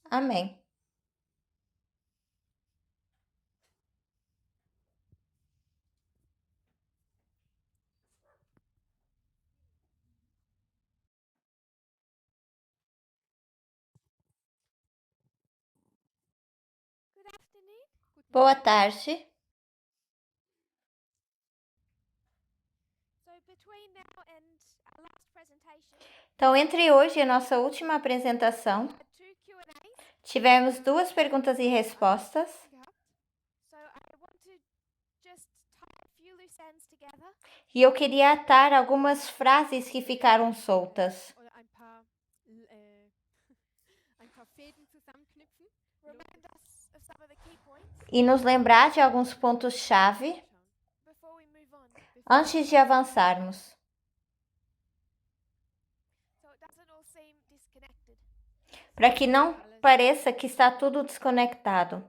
Amém. Boa tarde. Então, entre hoje e a nossa última apresentação, tivemos 2 perguntas e respostas. E eu queria atar algumas frases que ficaram soltas. E nos lembrar de alguns pontos-chave antes de avançarmos. Para que não pareça que está tudo desconectado.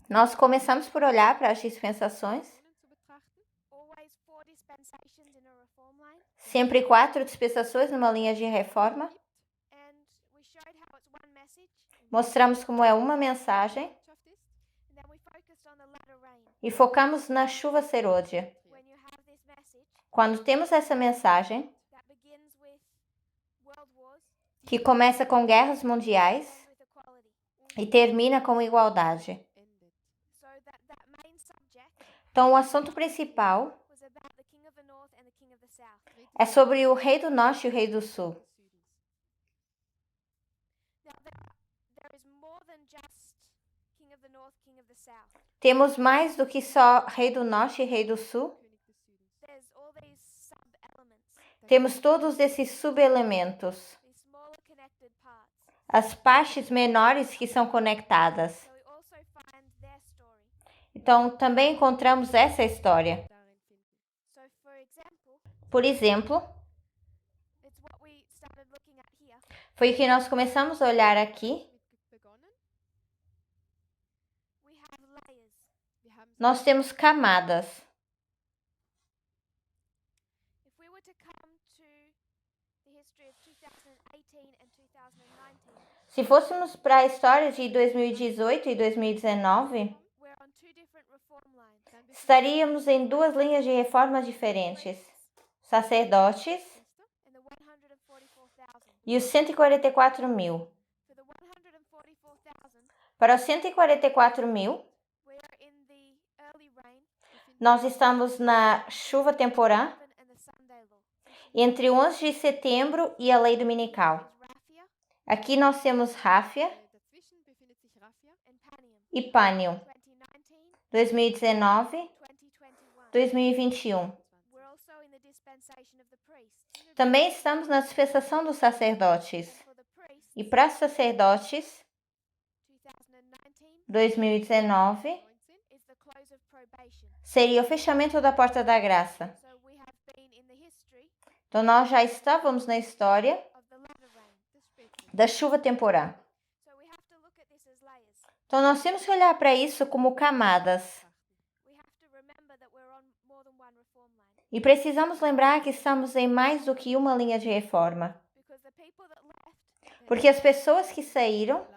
Nós começamos por olhar para as dispensações. Sempre 4 dispensações numa linha de reforma. Mostramos como é uma mensagem. E focamos na chuva serôdia. Quando temos essa mensagem, que começa com guerras mundiais e termina com igualdade. Então, o assunto principal é sobre o Rei do Norte e o Rei do Sul. Temos mais do que só Rei do Norte e Rei do Sul. Temos todos esses subelementos. As partes menores que são conectadas. Então, também encontramos essa história. Por exemplo, foi o que nós começamos a olhar aqui. Nós temos camadas. Se fôssemos para a história de 2018 e 2019, estaríamos em 2 linhas de reformas diferentes. Sacerdotes e os 144 mil. Para os 144 mil, nós estamos na chuva temporã entre o 11 de setembro e a lei dominical. Aqui nós temos Ráfia e Pânium, 2019, 2021. Também estamos na dispensação dos sacerdotes. E para os sacerdotes, 2019 seria o fechamento da porta da graça. Então, nós já estávamos na história da chuva temporã. Então, nós temos que olhar para isso como camadas. E precisamos lembrar que estamos em mais do que uma linha de reforma. Porque as pessoas que saíram,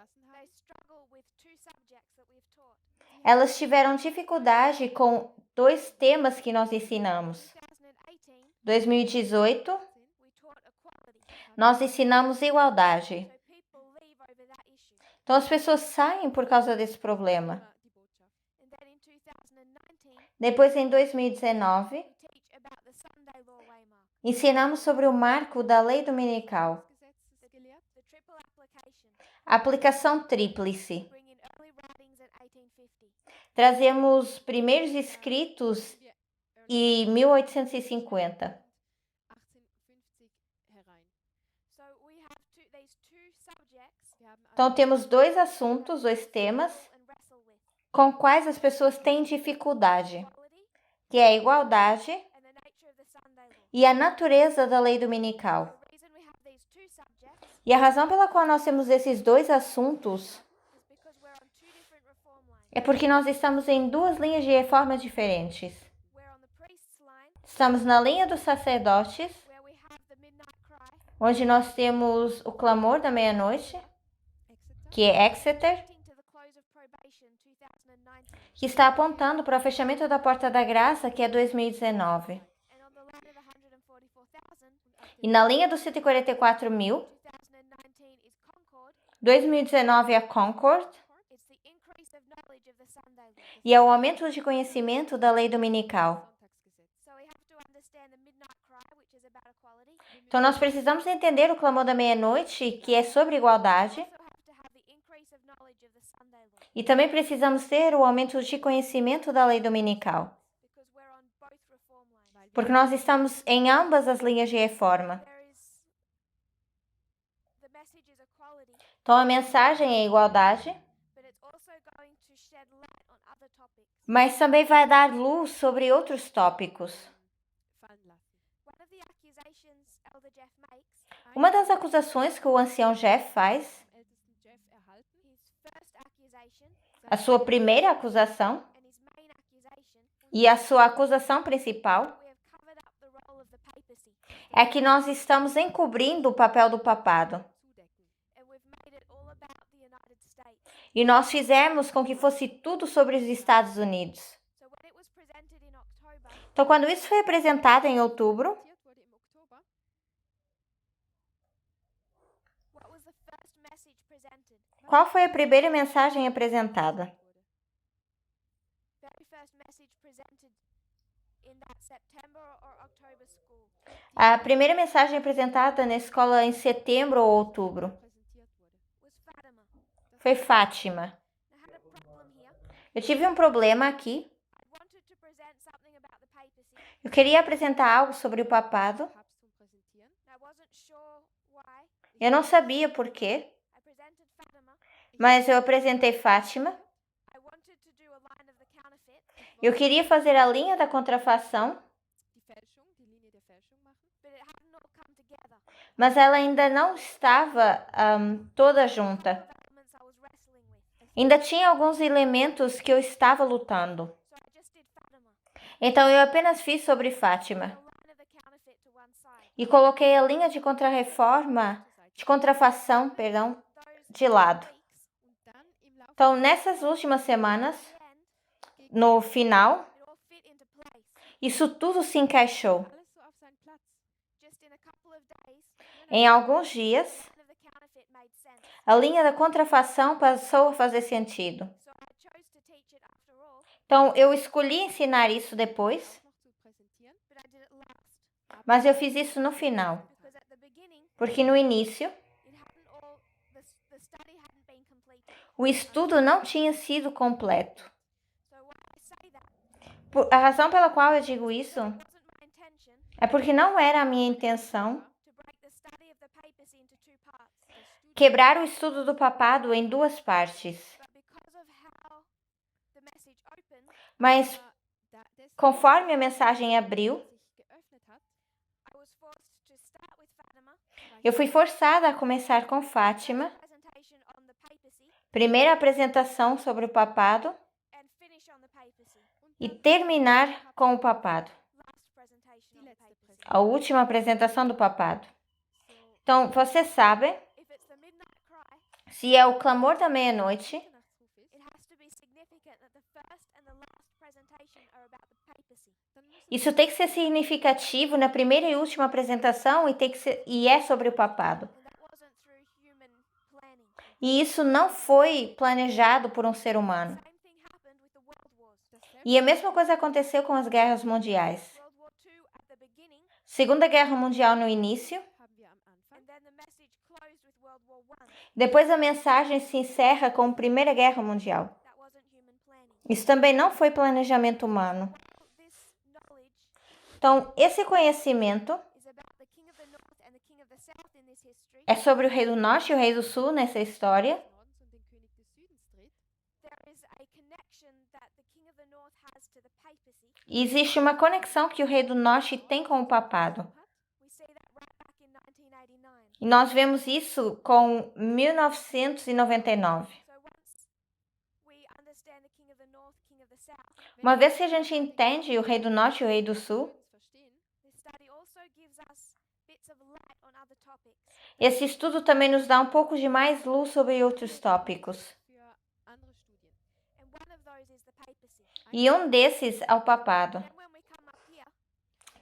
elas tiveram dificuldade com 2 temas que nós ensinamos. 2018, nós ensinamos igualdade. Então, as pessoas saem por causa desse problema. Depois, em 2019, ensinamos sobre o marco da lei dominical. Aplicação tríplice. Trazemos primeiros escritos em 1850. Então, temos 2 assuntos, 2 temas, com quais as pessoas têm dificuldade, que é a igualdade e a natureza da lei dominical. E a razão pela qual nós temos esses dois assuntos é porque nós estamos em duas linhas de reforma diferentes. Estamos na linha dos sacerdotes, onde nós temos o clamor da meia-noite, que é Exeter, que está apontando para o fechamento da porta da graça, que é 2019. E na linha dos 144 mil, 2019 é Concord, e é o aumento de conhecimento da lei dominical. Então, nós precisamos entender o clamor da meia-noite, que é sobre igualdade, e também precisamos ter o aumento de conhecimento da lei dominical, porque nós estamos em ambas as linhas de reforma. Então, a mensagem é igualdade, mas também vai dar luz sobre outros tópicos. Uma das acusações que o ancião Jeff faz, a sua primeira acusação e a sua acusação principal, é que nós estamos encobrindo o papel do papado. E nós fizemos com que fosse tudo sobre os Estados Unidos. Então, quando isso foi apresentado em outubro, qual foi a primeira mensagem apresentada? A primeira mensagem apresentada na escola em setembro ou outubro foi Fátima. Eu tive um problema aqui. Eu queria apresentar algo sobre o papado. Eu não sabia por quê, mas eu apresentei Fátima. Eu queria fazer a linha da contrafação, mas ela ainda não estava toda junta. Ainda tinha alguns elementos que eu estava lutando. Então, eu apenas fiz sobre Fátima. E coloquei a linha de contrafação, de lado. Então, nessas últimas semanas, no final, isso tudo se encaixou. Em alguns dias, a linha da contrafação passou a fazer sentido. Então, eu escolhi ensinar isso depois, mas eu fiz isso no final. Porque no início, o estudo não tinha sido completo. A razão pela qual eu digo isso é porque não era a minha intenção quebrar o estudo do papado em duas partes. Mas, conforme a mensagem abriu, eu fui forçada a começar com Fátima, primeira apresentação sobre o papado, e terminar com o papado, a última apresentação do papado. Então, você sabe, se é o clamor da meia-noite, isso tem que ser significativo na primeira e última apresentação e é sobre o papado. E isso não foi planejado por um ser humano. E a mesma coisa aconteceu com as guerras mundiais. Segunda Guerra Mundial no início. Depois a mensagem se encerra com a Primeira Guerra Mundial. Isso também não foi planejamento humano. Então, esse conhecimento é sobre o rei do norte e o rei do sul nessa história. Existe uma conexão que o rei do norte tem com o papado. E nós vemos isso com 1999. Uma vez que a gente entende o rei do norte e o rei do sul, esse estudo também nos dá um pouco de mais luz sobre outros tópicos. E um desses é o papado.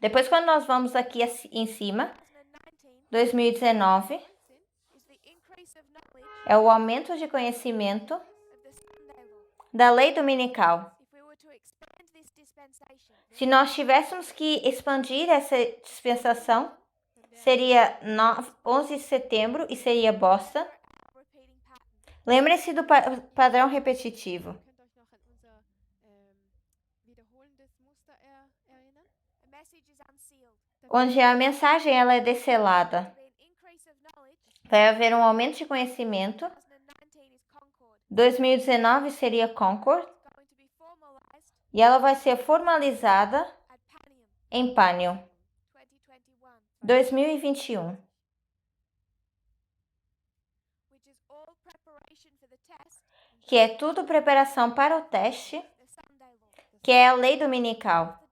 Depois, quando nós vamos aqui em cima, 2019 é o aumento de conhecimento da lei dominical. Se nós tivéssemos que expandir essa dispensação, seria 11 de setembro e seria Boston. Lembre-se do padrão repetitivo. Onde a mensagem ela é desselada. Vai haver um aumento de conhecimento. 2019 seria Concord. E ela vai ser formalizada em Panion. 2021. Que é tudo preparação para o teste, que é a lei dominical.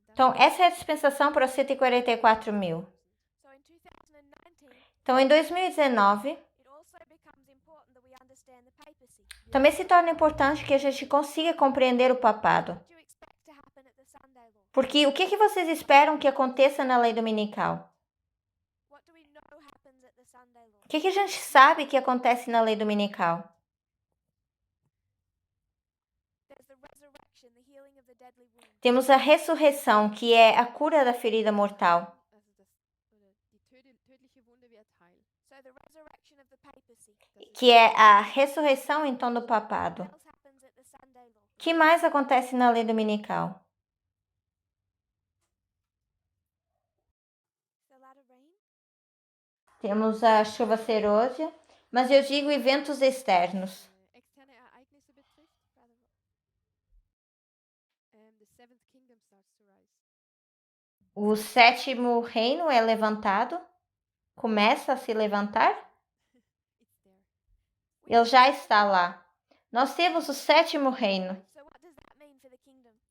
Então, essa é a dispensação para os 144 mil. Então, em 2019, também se torna importante que a gente consiga compreender o papado. Porque o que vocês esperam que aconteça na lei dominical? O que a gente sabe que acontece na lei dominical? Temos a ressurreição, que é a cura da ferida mortal. Que é a ressurreição então do papado. O que mais acontece na lei dominical? Temos a chuva serôdia, mas eu digo eventos externos. O sétimo reino é levantado, começa a se levantar. Ele já está lá. Nós temos o sétimo reino.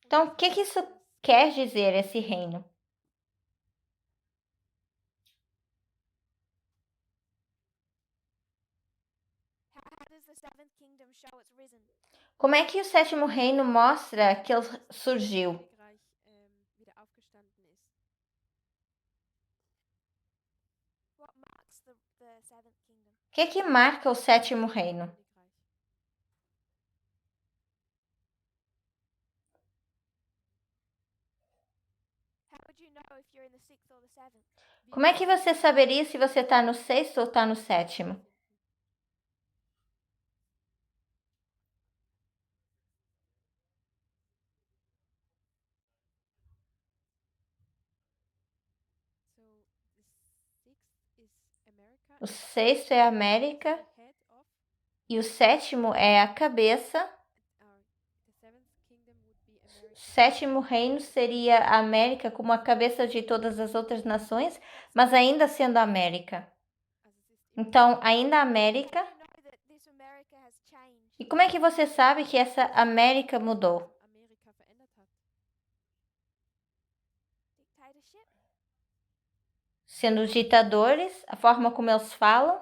Então, o que isso quer dizer, esse reino? Como é que o sétimo reino mostra que ele surgiu? O que marca o sétimo reino? Como é que você saberia se você está no sexto ou está no sétimo? O sexto é a América e o sétimo é a cabeça. O sétimo reino seria a América como a cabeça de todas as outras nações, mas ainda sendo a América. Então, ainda a América. E como é que você sabe que essa América mudou? Sendo ditadores, a forma como eles falam.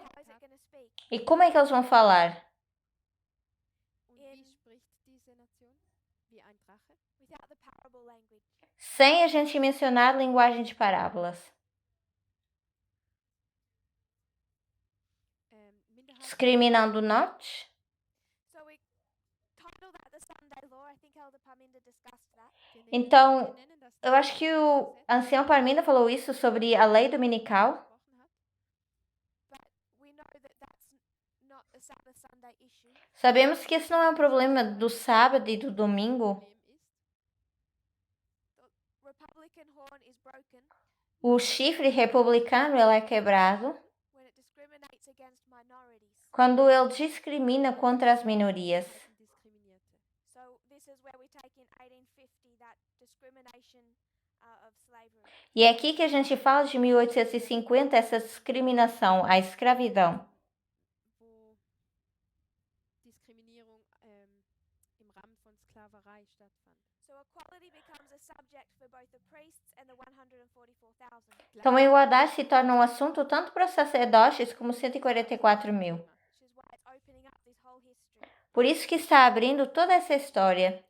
E como é que eles vão falar? Sem a gente mencionar linguagem de parábolas. Discriminando o norte. Então, eu acho que o ancião Parminda falou isso sobre a lei dominical. Sabemos que esse não é um problema do sábado e do domingo. O chifre republicano ele é quebrado quando ele discrimina contra as minorias. E é aqui que a gente fala de 1850, essa discriminação, a escravidão. wo Diskriminierung im Rahmen von Sklaverei stattfand. Então, a igualdade se torna um assunto tanto para os sacerdotes como 144 mil. Por isso que está abrindo toda essa história.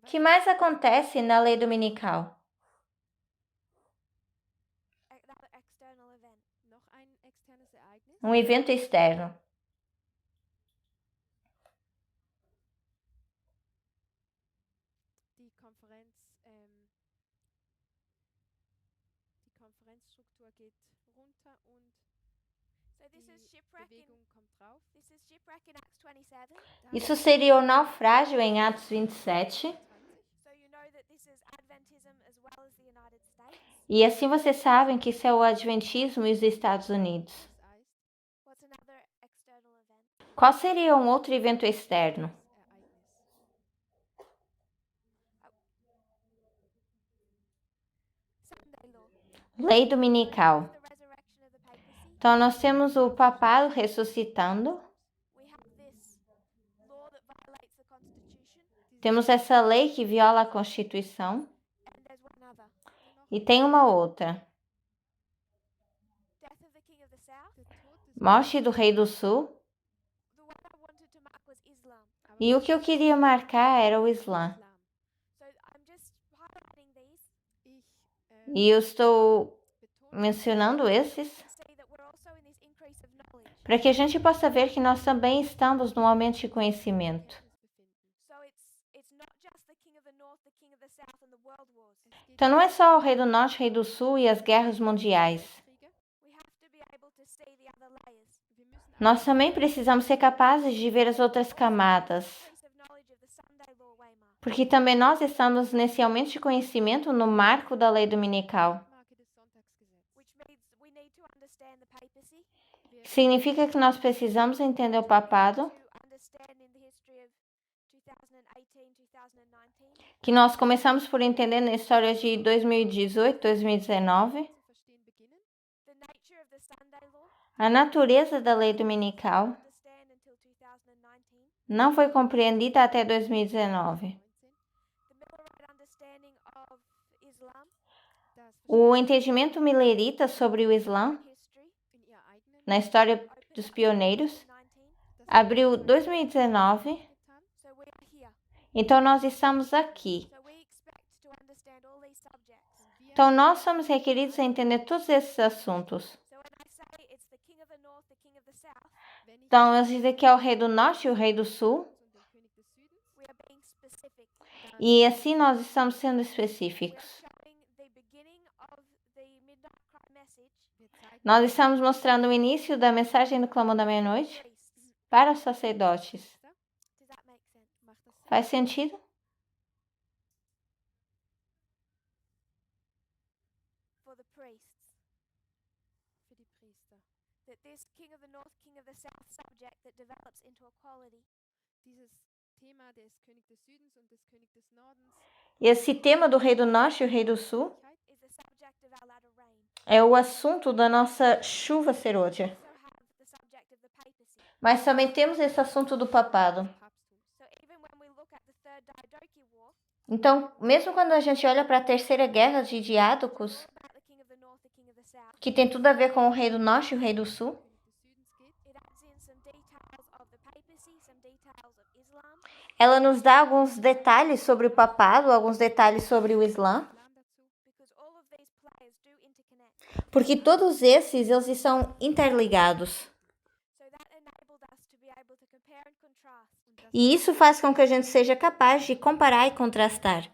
O que mais acontece na lei dominical? Noch ein externes Ereignis. Um evento externo. Die Konferenzstruktur geht runter und die Bewegung kommt drauf. Isso seria o naufrágio em Atos 27. E assim vocês sabem que isso é o Adventismo e os Estados Unidos. Qual seria um outro evento externo? Lei dominical. Então, nós temos o papado ressuscitando. Temos essa lei que viola a Constituição. E tem uma outra. Morte do Rei do Sul. E o que eu queria marcar era o Islã. E eu estou mencionando esses para que a gente possa ver que nós também estamos num aumento de conhecimento. Então não é só o Rei do Norte, o Rei do Sul e as guerras mundiais. Nós também precisamos ser capazes de ver as outras camadas. Porque também nós estamos nesse aumento de conhecimento no marco da lei dominical. Significa que nós precisamos entender o papado, que nós começamos por entender na história de 2018, 2019, a natureza da lei dominical não foi compreendida até 2019. O entendimento milerita sobre o Islã, na história dos pioneiros, abriu 2019. Então, nós estamos aqui. Então, nós somos requeridos a entender todos esses assuntos. Então, eu dizer que é o Rei do Norte e o Rei do Sul. E assim nós estamos sendo específicos. Nós estamos mostrando o início da mensagem do clamor da meia-noite para os sacerdotes. Faz sentido? Esse tema do Rei do Norte e o Rei do Sul é o assunto da nossa chuva serôdia. Mas também temos esse assunto do papado. Então, mesmo quando a gente olha para a terceira guerra de Diádocos, que tem tudo a ver com o Rei do Norte e o Rei do Sul, ela nos dá alguns detalhes sobre o papado, alguns detalhes sobre o Islã, porque todos esses, eles estão interligados. E isso faz com que a gente seja capaz de comparar e contrastar.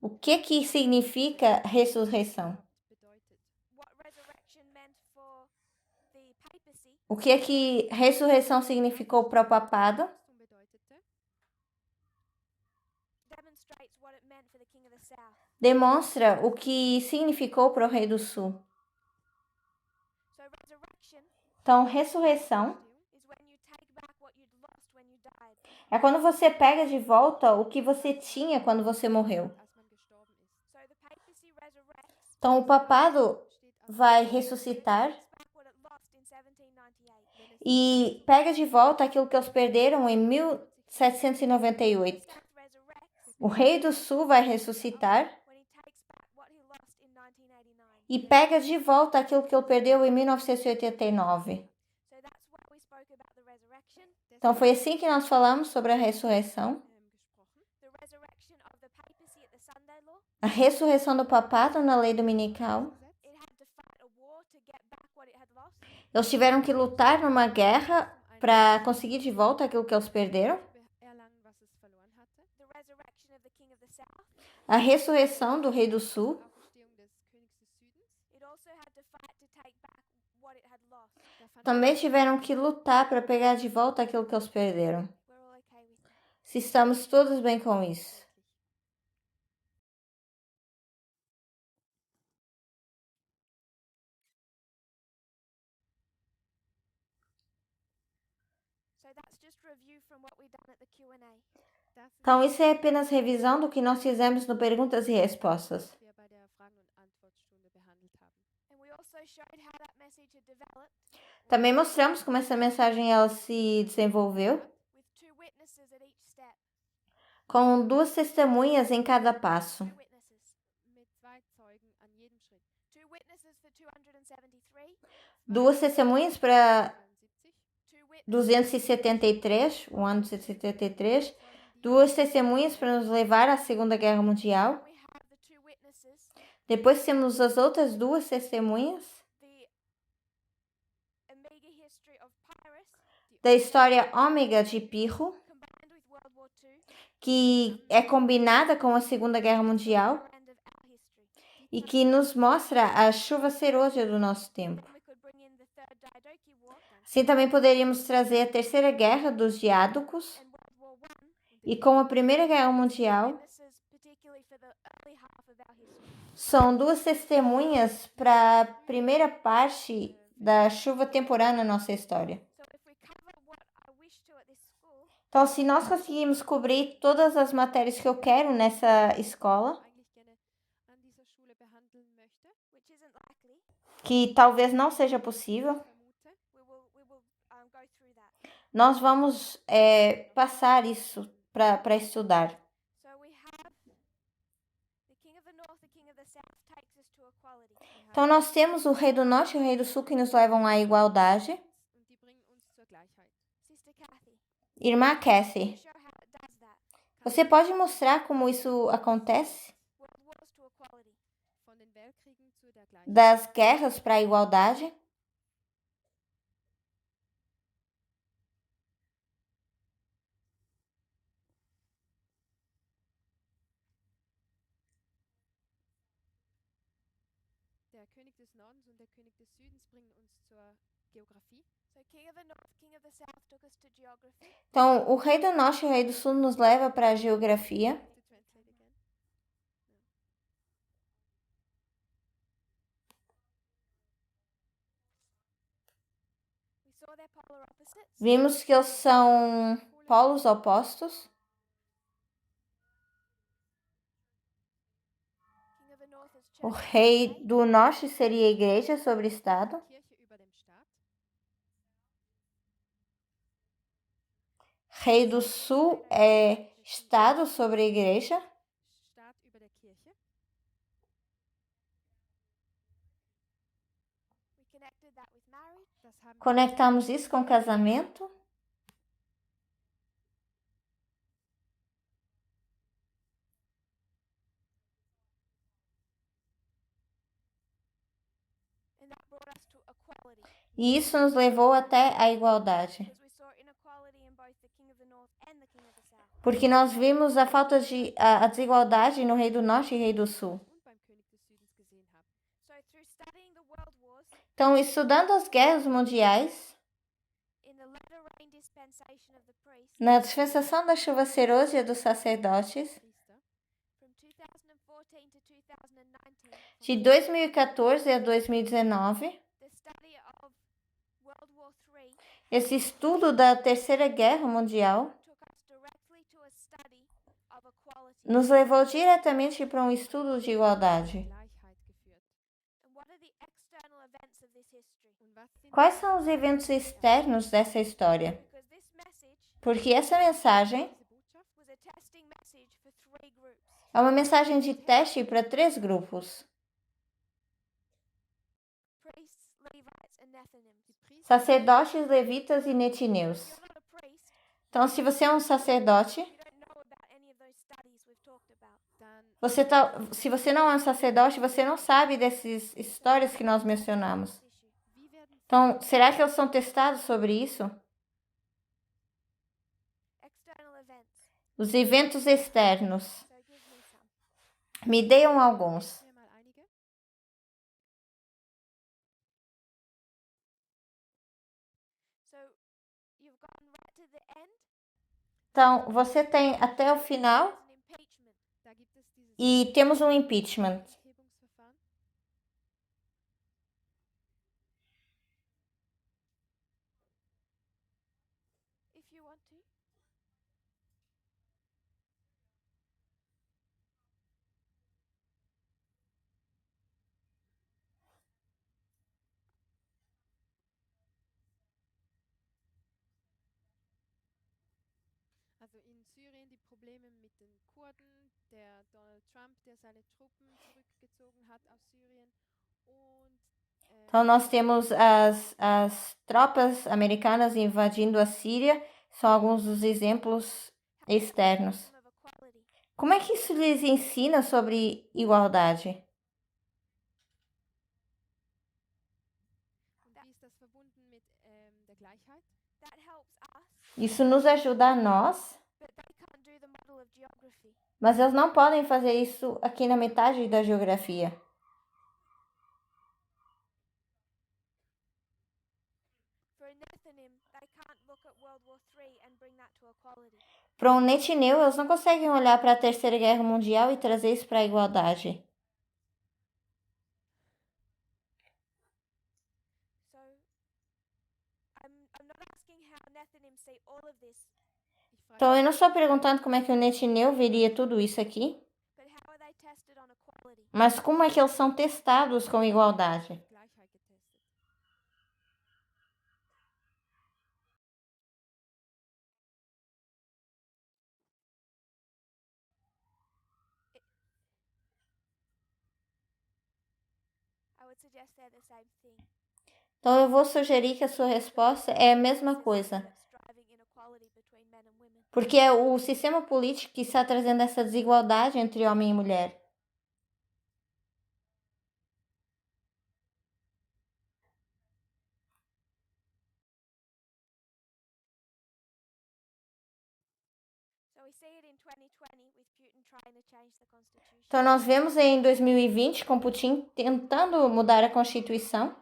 O que significa ressurreição? O que ressurreição significou para o papado? Demonstra o que significou para o Rei do Sul. Então, ressurreição É quando você pega de volta o que você tinha quando você morreu. Então, o papado vai ressuscitar e pega de volta aquilo que eles perderam em 1798. O rei do sul vai ressuscitar e pega de volta aquilo que ele perdeu em 1989. Então, foi assim que nós falamos sobre a ressurreição. A ressurreição do papado na lei dominical. Eles tiveram que lutar numa guerra para conseguir de volta aquilo que eles perderam. A ressurreição do rei do sul. Também tiveram que lutar para pegar de volta aquilo que eles perderam. Se estamos todos bem com isso. Então, isso é apenas revisão do que nós fizemos no Perguntas e Respostas. Também mostramos como essa mensagem ela se desenvolveu, com 2 testemunhas em cada passo. 2 testemunhas para 273, o ano de 273, 2 testemunhas para nos levar à Segunda Guerra Mundial. Depois temos as outras 2 testemunhas da história ômega de Pirro, que é combinada com a Segunda Guerra Mundial e que nos mostra a chuva serôdia do nosso tempo. Assim também poderíamos trazer a Terceira Guerra dos Diádocos e com a Primeira Guerra Mundial. São 2 testemunhas para a primeira parte da chuva temporal na nossa história. Então, se nós conseguirmos cobrir todas as matérias que eu quero nessa escola, que talvez não seja possível, nós vamos passar isso para estudar. Então, nós temos o Rei do Norte e o Rei do Sul que nos levam à igualdade. Irmã Cassie, você pode mostrar como isso acontece? Das guerras para a igualdade? Der König des Nordens und der König des Südens bringen uns zur Geografie. Então, o Rei do Norte e o Rei do Sul nos leva para a geografia. Vimos que eles são polos opostos. O Rei do Norte seria a igreja sobre o Estado. Rei do Sul é Estado sobre a igreja. Conectamos isso com casamento. E isso nos levou até a igualdade. Porque nós vimos a falta de a desigualdade no Rei do Norte e Rei do Sul. Então, estudando as guerras mundiais, na dispensação da chuva serôdia dos sacerdotes, de 2014 a 2019, Esse estudo da Terceira Guerra Mundial nos levou diretamente para um estudo de igualdade. Quais são os eventos externos dessa história? Porque essa mensagem é uma mensagem de teste para 3 grupos: sacerdotes, levitas e netineus. Então, se você é um sacerdote, se você não é um sacerdote, você não sabe dessas histórias que nós mencionamos. Então, será que eles são testados sobre isso? Os eventos externos. Me deem alguns. Então, você tem até o final e temos um impeachment. Also in Syrien die Probleme mit den Kurden, der Donald Trump, der seine Truppen zurückgezogen hat aus Syrien und Então, nós temos as tropas americanas invadindo a Síria, são alguns dos exemplos externos. Como é que isso lhes ensina sobre igualdade? wie ist das verbunden mit der Gleichheit? Isso nos ajuda a nós, mas eles não podem fazer isso aqui na metade da geografia. Para um netineu, eles não conseguem olhar para a Terceira Guerra Mundial e trazer isso para a igualdade. Então, eu não estou perguntando como é que o netineu veria tudo isso aqui, mas como é que eles são testados com igualdade. Gleichheit getestet. Então, eu vou sugerir que a sua resposta é a mesma coisa. Porque é o sistema político que está trazendo essa desigualdade entre homem e mulher. Então, nós vemos em 2020 com Putin tentando mudar a Constituição.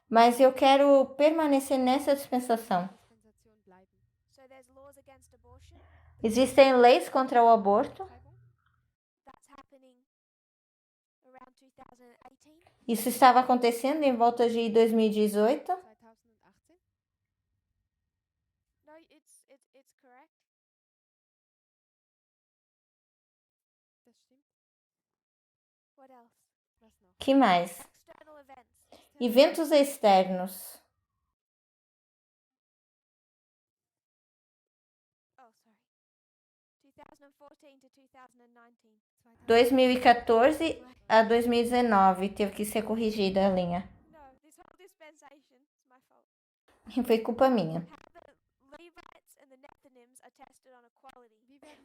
Mas eu quero permanecer nessa dispensação. Dispensation bleiben. Existem leis contra o aborto. Isso estava acontecendo em volta de 2018. 2018? No, it's correct. Das stimmt. What else? Was noch? Que mais? Eventos externos. Oh, sorry. 2014 to 2019. 2014 a 2019 teve que ser corrigida a linha. No, this whole dispensation is my fault. Foi culpa minha. How the Levites and the Nethinims are tested on equality.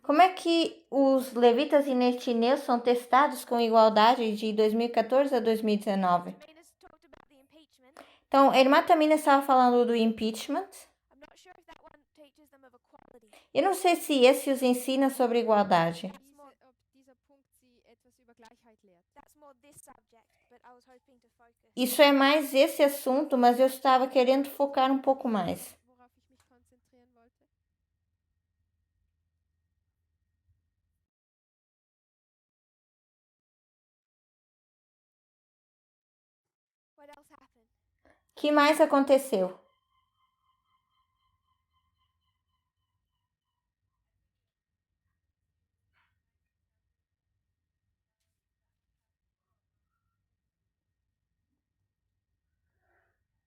Como é que os levitas e netineus são testados com igualdade de 2014 a 2019? Minas talked about the impeachment. Então, a irmã Tamina estava falando do impeachment. I'm not sure if that one teaches them of equality. Eu não sei se esse os ensina sobre igualdade. Ob dieser Punkt sie etwas über Gleichheit lehrt. That's more this subject, but I was hoping to focus. Isso é mais esse assunto, mas eu estava querendo focar um pouco mais. que mais aconteceu?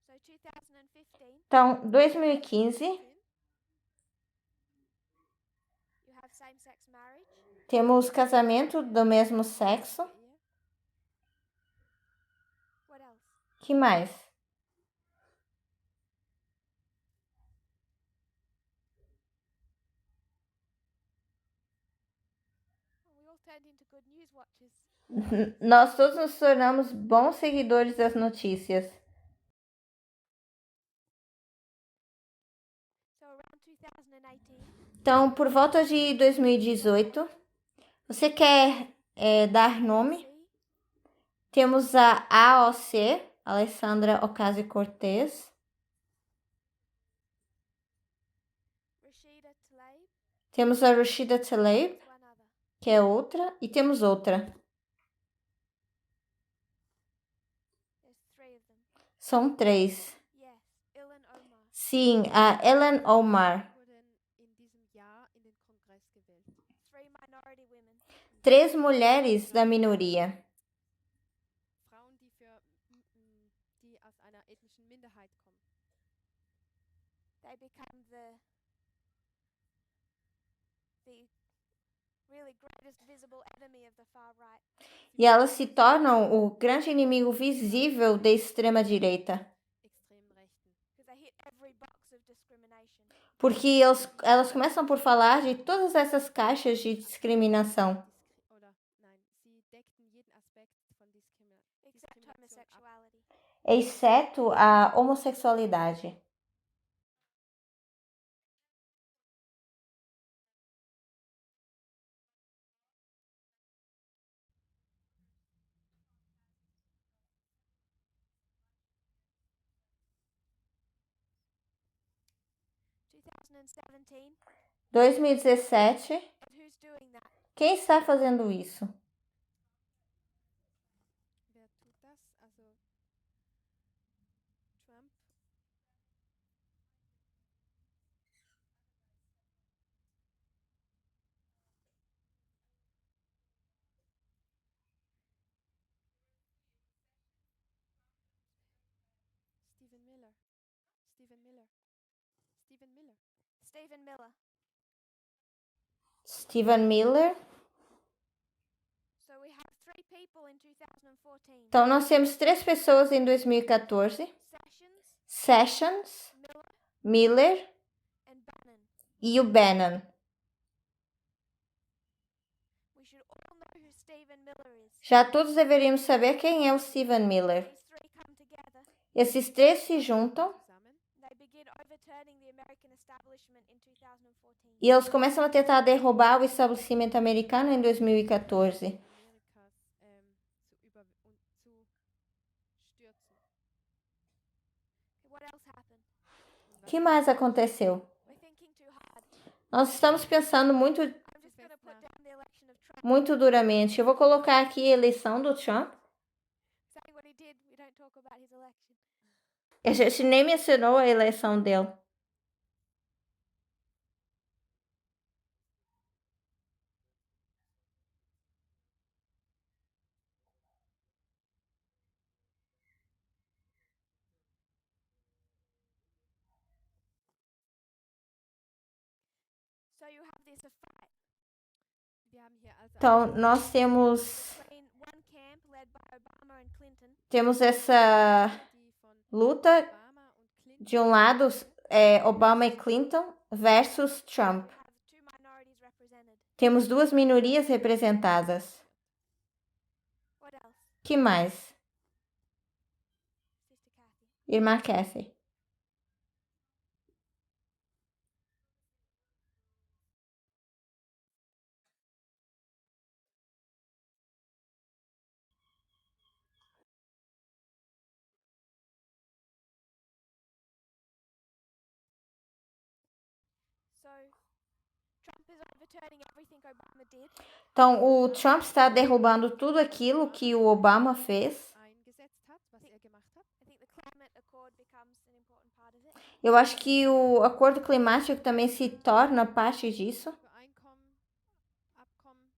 So 2015, Então, 2015, you have same-sex marriage. temos casamento do mesmo sexo. What else? Que mais? We all turned into good news watchers. Nós todos nos tornamos bons seguidores das notícias. So around 2018, Então, por volta de 2018, você quer dar nome? Temos a AOC, Alessandra Ocasio-Cortez. Rashida Tlaib, Temos a Rashida Tlaib, one other. que é outra. E temos outra. There's 3 of them. São 3. Yes, Ilhan Omar Sim, a Ilhan Omar. wurden in diesem Jahr in den Kongress gewählt. 3 minority women. 3 mulheres da minoria. Frauen, die aus einer ethnischen Minderheit kommen. They become the really greatest visible enemy of the far right. E elas se tornam o grande inimigo visível da extrema-direita. Extrem Rechten. Because they hit every box of discrimination. Porque elas começam por falar de todas essas caixas de discriminação. Oder nein, sie deckten jeden Aspekt von Except homosexuality. Exceto a homossexualidade. (2017) 2017. And who's doing that? Quem está fazendo isso? Wer tut das? Also Trump. Stephen Miller. Stephen Miller. Stephen Miller. Stephen Miller. Stephen Miller. So we have 3 people in 2014. Então, nós temos 3 pessoas em 2014. Sessions, Miller and Bannon. e o Bannon. We should all know who Stephen Miller is. Já todos deveríamos saber quem é o Stephen Miller. These 3 come together. Esses 3 se juntam They begin overturning the American establishment in 2014. e eles começam a tentar derrubar o estabelecimento americano em 2014. What else happened? O que mais aconteceu? We're thinking too hard. Nós estamos pensando muito, I'm just going to put down the election of Trump. muito duramente. Eu vou colocar aqui a eleição do Trump. Saying what he did, we don't talk about his election. A gente nem mencionou a eleição dele. So you have this fight Então, nós temos between one camp led by Obama and Clinton essa luta de um lado, Obama e Clinton versus Trump. have 2 minorities represented. Temos 2 minorias representadas. What else? Que mais? Sister Kathy. Irmã Cassie. So Trump is overturning everything Obama did. Então, o Trump está derrubando tudo aquilo que o Obama fez. Eingesetzt hat, was gemacht hat. I think the climate accord becomes Eu acho que o acordo climático também se torna parte disso. Übereinkommen, Abkommen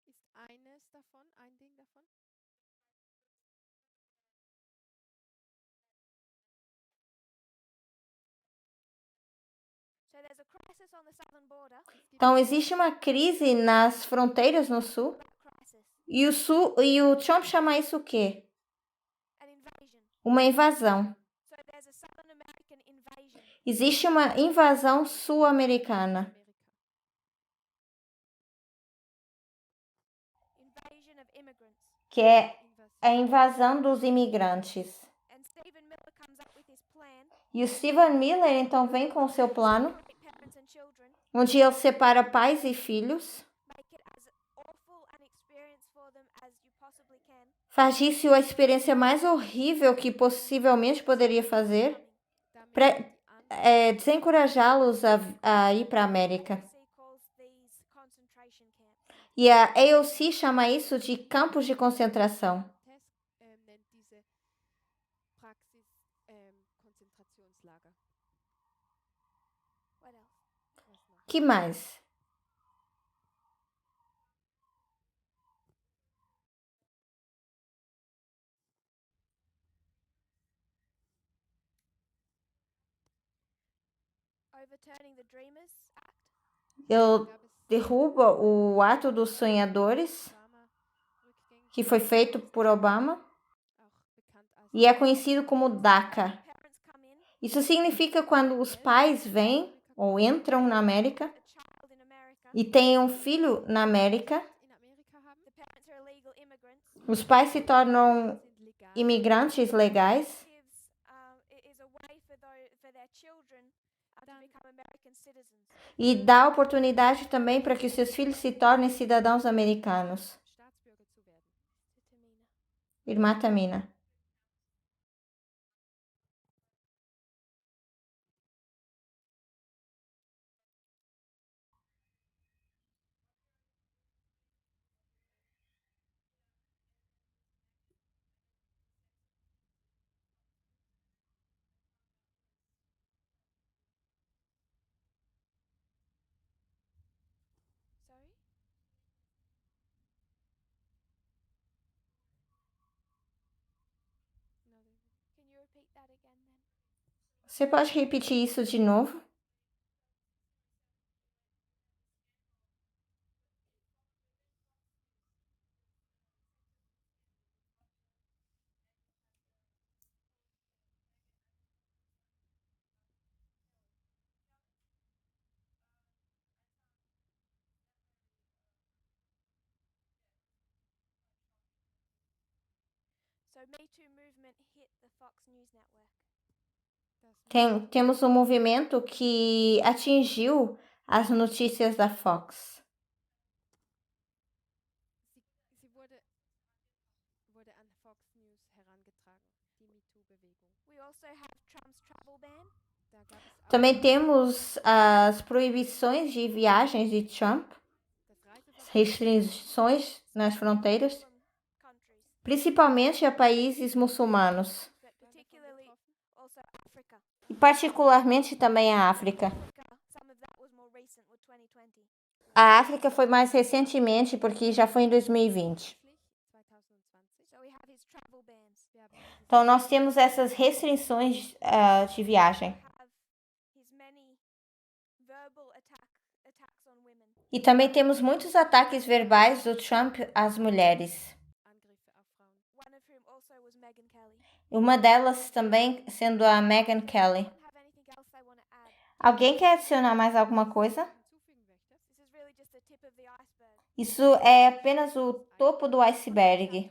ist eines davon, ein Ding davon. Então existe uma crise nas fronteiras no sul. E o Trump chama isso o quê? Uma invasão. Existe uma invasão sul-americana, que é a invasão dos imigrantes. E o Stephen Miller então vem com o seu plano, onde ele separa pais e filhos, faz disso a experiência mais horrível que possivelmente poderia fazer, para desencorajá-los a ir para a América. E a AOC chama isso de campos de concentração. Nennt diese Praxis Konzentrationslager. Was noch? Que mais? Ele derruba o ato dos sonhadores, que foi feito por Obama, e é conhecido como DACA. Isso significa quando os pais vêm ou entram na América e têm um filho na América, os pais se tornam imigrantes legais e dá oportunidade também para que seus filhos se tornem cidadãos americanos. Irmã Tamina. Você pode repetir isso de novo? Temos um movimento que atingiu as notícias da Fox. Wurde an Fox News herangetragen, die MeToo-Bewegung. Também temos as proibições de viagens de Trump, restrições nas fronteiras, principalmente a países muçulmanos, e particularmente também a África. A África foi mais recentemente, porque já foi em 2020. Então, nós temos essas restrições de viagem. E também temos muitos ataques verbais do Trump às mulheres. Uma delas também sendo a Megyn Kelly. Alguém quer adicionar mais alguma coisa? Isso é apenas o topo do iceberg.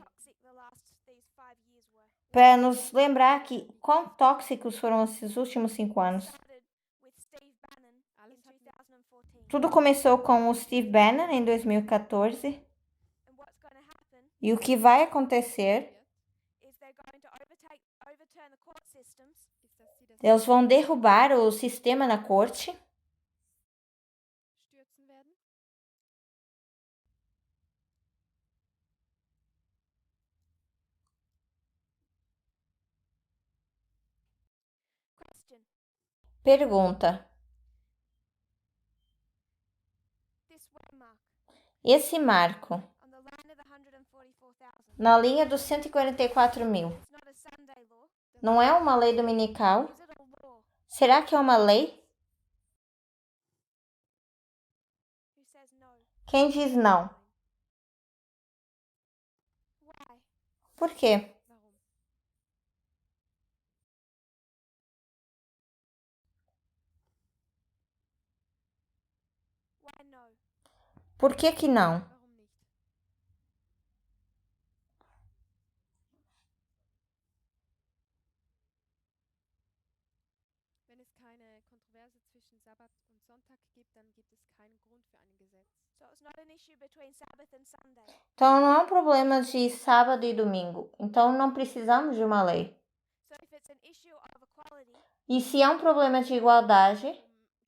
Para nos lembrar que quão tóxicos foram esses últimos 5 anos. Tudo começou com o Steve Bannon em 2014. E o que vai acontecer? Eles vão derrubar o sistema na corte. Pergunta: this waymark esse marco on the line of the 144,000, na linha dos 144 mil it's not a Sunday law. não é uma lei dominical? Is it a law? Será que é uma lei? Who says no? Quem diz não? Why? Por quê? Warum? Why no? Por que que não? Warum nicht? Wenn es keine Kontroverse zwischen Sabbat und Sonntag gibt, dann gibt es keinen Grund für ein Gesetz. So it's not an issue between Sabbath and Sunday. Então não é um problema de sábado e domingo. Então não precisamos de uma lei. So if it's an issue of equality, E se é um problema de igualdade,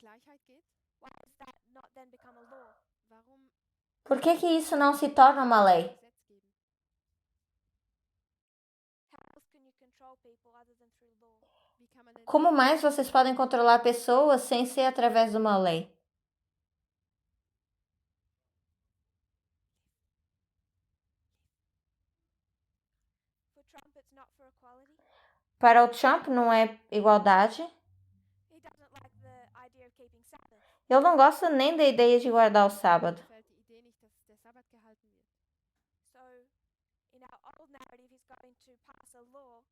Gleichheit geht, why does that not then become a law? Warum por que que isso não se torna uma lei? Gesetz geben? How else can you control people other than through law? Wie kann man denn Como mais vocês podem controlar pessoas sem ser através de uma lei? For Trump it's not for equality? Para o Trump não é igualdade. He doesn't like the idea of keeping Sabbath. Eu não gosto nem da ideia de guardar o sábado. Gefällt die Idee nicht, dass der Sabbat gehalten wird. So in our old narrative he's going to pass a law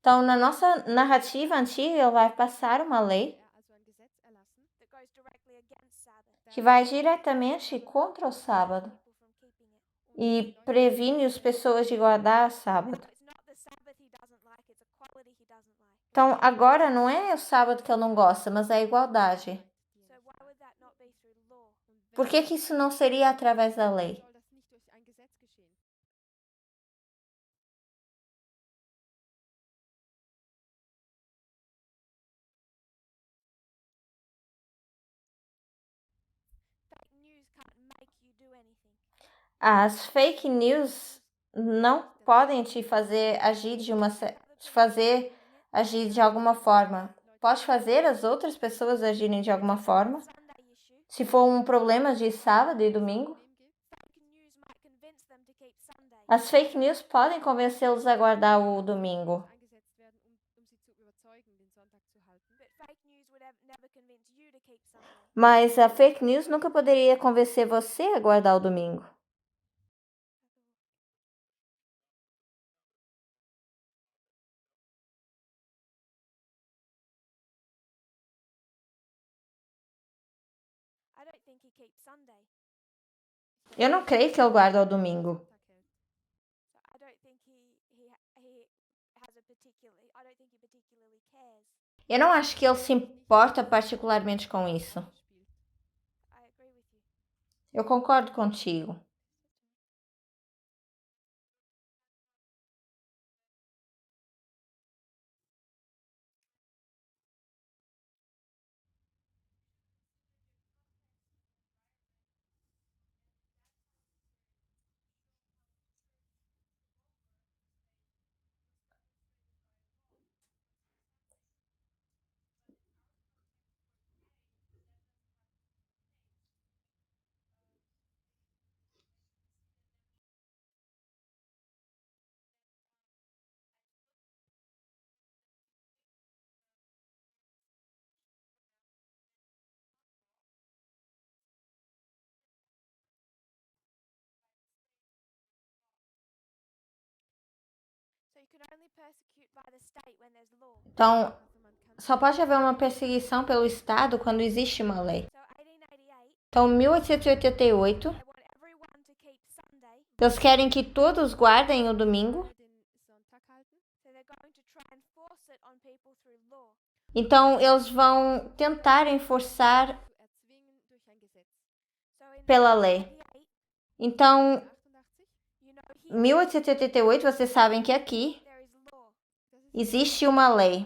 Então, na nossa narrativa antiga, ele vai passar uma lei also ein Gesetz erlassen, that goes directly against Sabbath. que vai diretamente contra o sábado People from keeping it. e previne as pessoas de guardar o sábado. So it's not the Sabbath he doesn't like, it's equality he doesn't like. Então, agora não é o sábado que ele não gosta, mas é a igualdade. So why would that not be through law? Por que que isso não seria através da lei? Soll das nicht durch ein Gesetz geschehen? Fake news can't make you do anything. As fake news não podem te fazer agir te fazer agir de alguma forma. Pode fazer as outras pessoas agirem de alguma forma. Sunday issue. Se for um problema de sábado e domingo, Fake news might convince them to keep Sunday. as fake news podem convencê-los a guardar o domingo. Eingesetzt werden, sie zu überzeugen, den Sonntag zu halten. But fake news would never convince you to keep Sunday. Mas a fake news nunca poderia convencer você a guardar o domingo. I don't think he keeps Sunday. Eu não creio que ele guarda o domingo. So I don't think he has a particular. I don't think he particularly cares. Eu não acho que ele se importa particularmente com isso. I agree with you. Eu concordo contigo. So you can only persecute by the state when there's law. Então, Also man kann. só pode haver uma perseguição pelo Estado quando existe uma lei. So 1888, Então, em 1888, they want everyone to keep Sunday. eles querem que todos guardem o domingo. Den Sonntag halten. So they're going to try and force it on people through law. Então, eles vão tentar enforçar Zu erzwingen durch ein Gesetz. So pela lei. Então, 88, you know, em 1888, vocês sabem que aqui there is law. existe uma lei.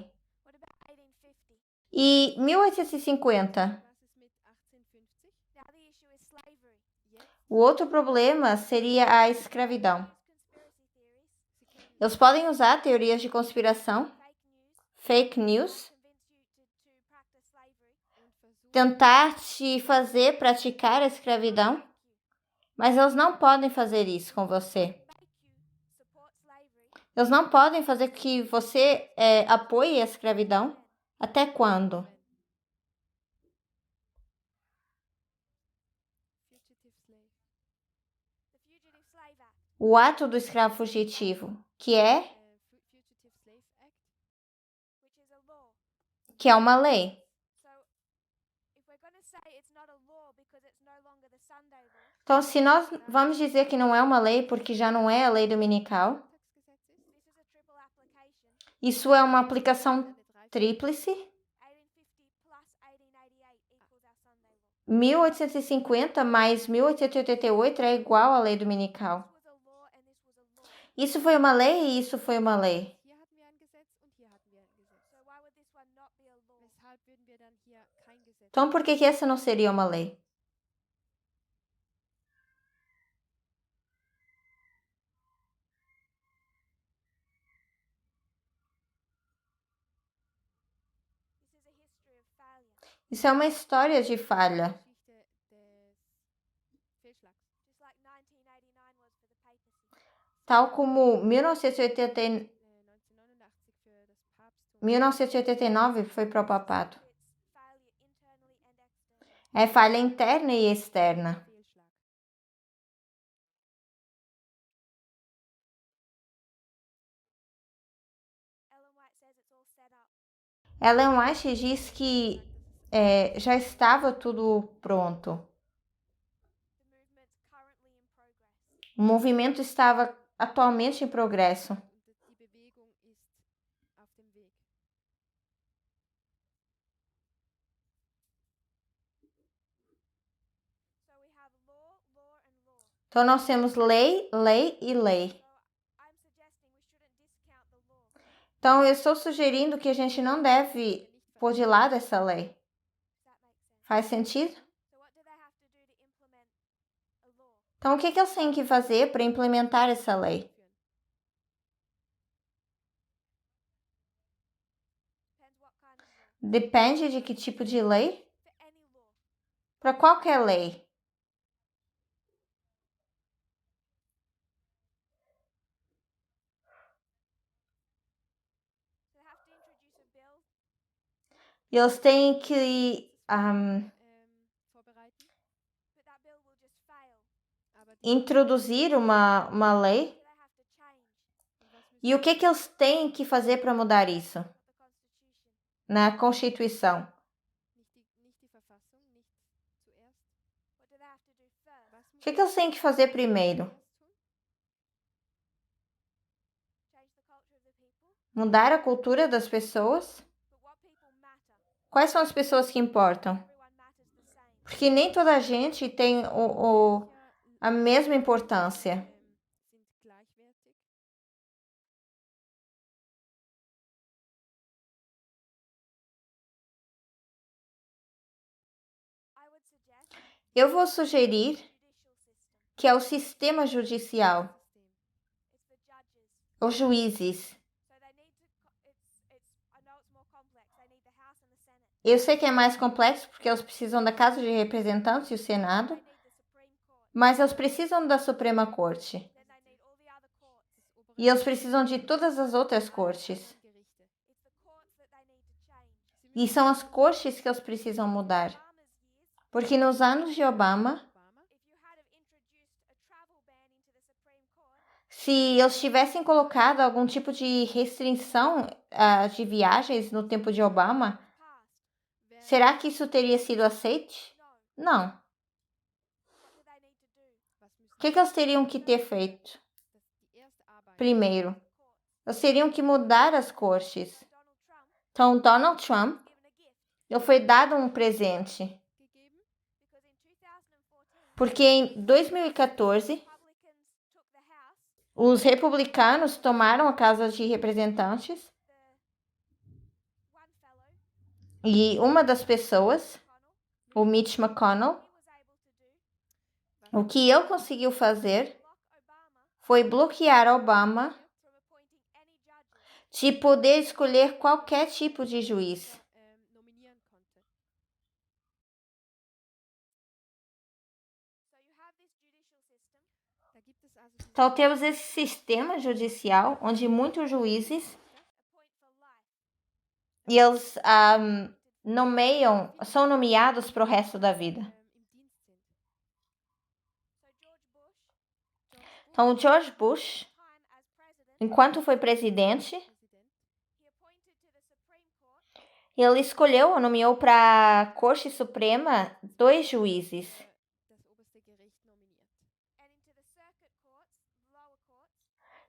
What about 1850? E 1850, Was ist mit 1850? Now the issue is slavery. Yes. o outro problema seria a escravidão. Conspiracy theories. Sie können Eles podem usar teorias de conspiração, fake news fake news, convince you to practice tentar te fazer praticar a escravidão, mas eles não podem fazer isso com você. Eles não podem fazer que você apoie a escravidão. Até quando? O ato do escravo fugitivo, que é uma lei. Então, se nós vamos dizer que não é uma lei porque já não é a lei dominical, isso é uma aplicação tríplice. 1850 mais 1888 é igual à lei dominical. Isso foi uma lei e isso foi uma lei. Então, por que essa não seria uma lei? Isso é uma história de falha. Tal como 1989 foi para o papado. É falha interna e externa. Ellen White diz que já estava tudo pronto. O movimento estava atualmente em progresso. Então, nós temos lei, lei e lei. Então, eu estou sugerindo que a gente não deve pôr de lado essa lei. Faz sentido? Então, o que eles têm que fazer para implementar essa lei? Depende de que tipo de lei? Para qualquer lei. Eles têm que introduzir uma lei. E o que eles têm que fazer para mudar isso? Na Constituição. O que eles têm que fazer primeiro? Mudar a cultura das pessoas? Quais são as pessoas que importam? Porque nem toda a gente tem a mesma importância. Eu vou sugerir que é o sistema judicial, os juízes. Eu sei que é mais complexo porque eles precisam da Casa de Representantes e o Senado, mas eles precisam da Suprema Corte. E eles precisam de todas as outras cortes. E são as cortes que eles precisam mudar. Porque nos anos de Obama, se eles tivessem colocado algum tipo de restrição de viagens no tempo de Obama, será que isso teria sido aceito? Não. O que eles teriam que ter feito? Primeiro, eles teriam que mudar as cortes. Então, Donald Trump, ele foi dado um presente. Porque em 2014, os republicanos tomaram a Casa de Representantes e uma das pessoas, o Mitch McConnell, o que ele conseguiu fazer foi bloquear Obama de poder escolher qualquer tipo de juiz. Então temos esse sistema judicial onde muitos juízes e eles são nomeados para o resto da vida. Então o George Bush, enquanto foi presidente, ele escolheu ou nomeou para a Corte Suprema 2 juízes.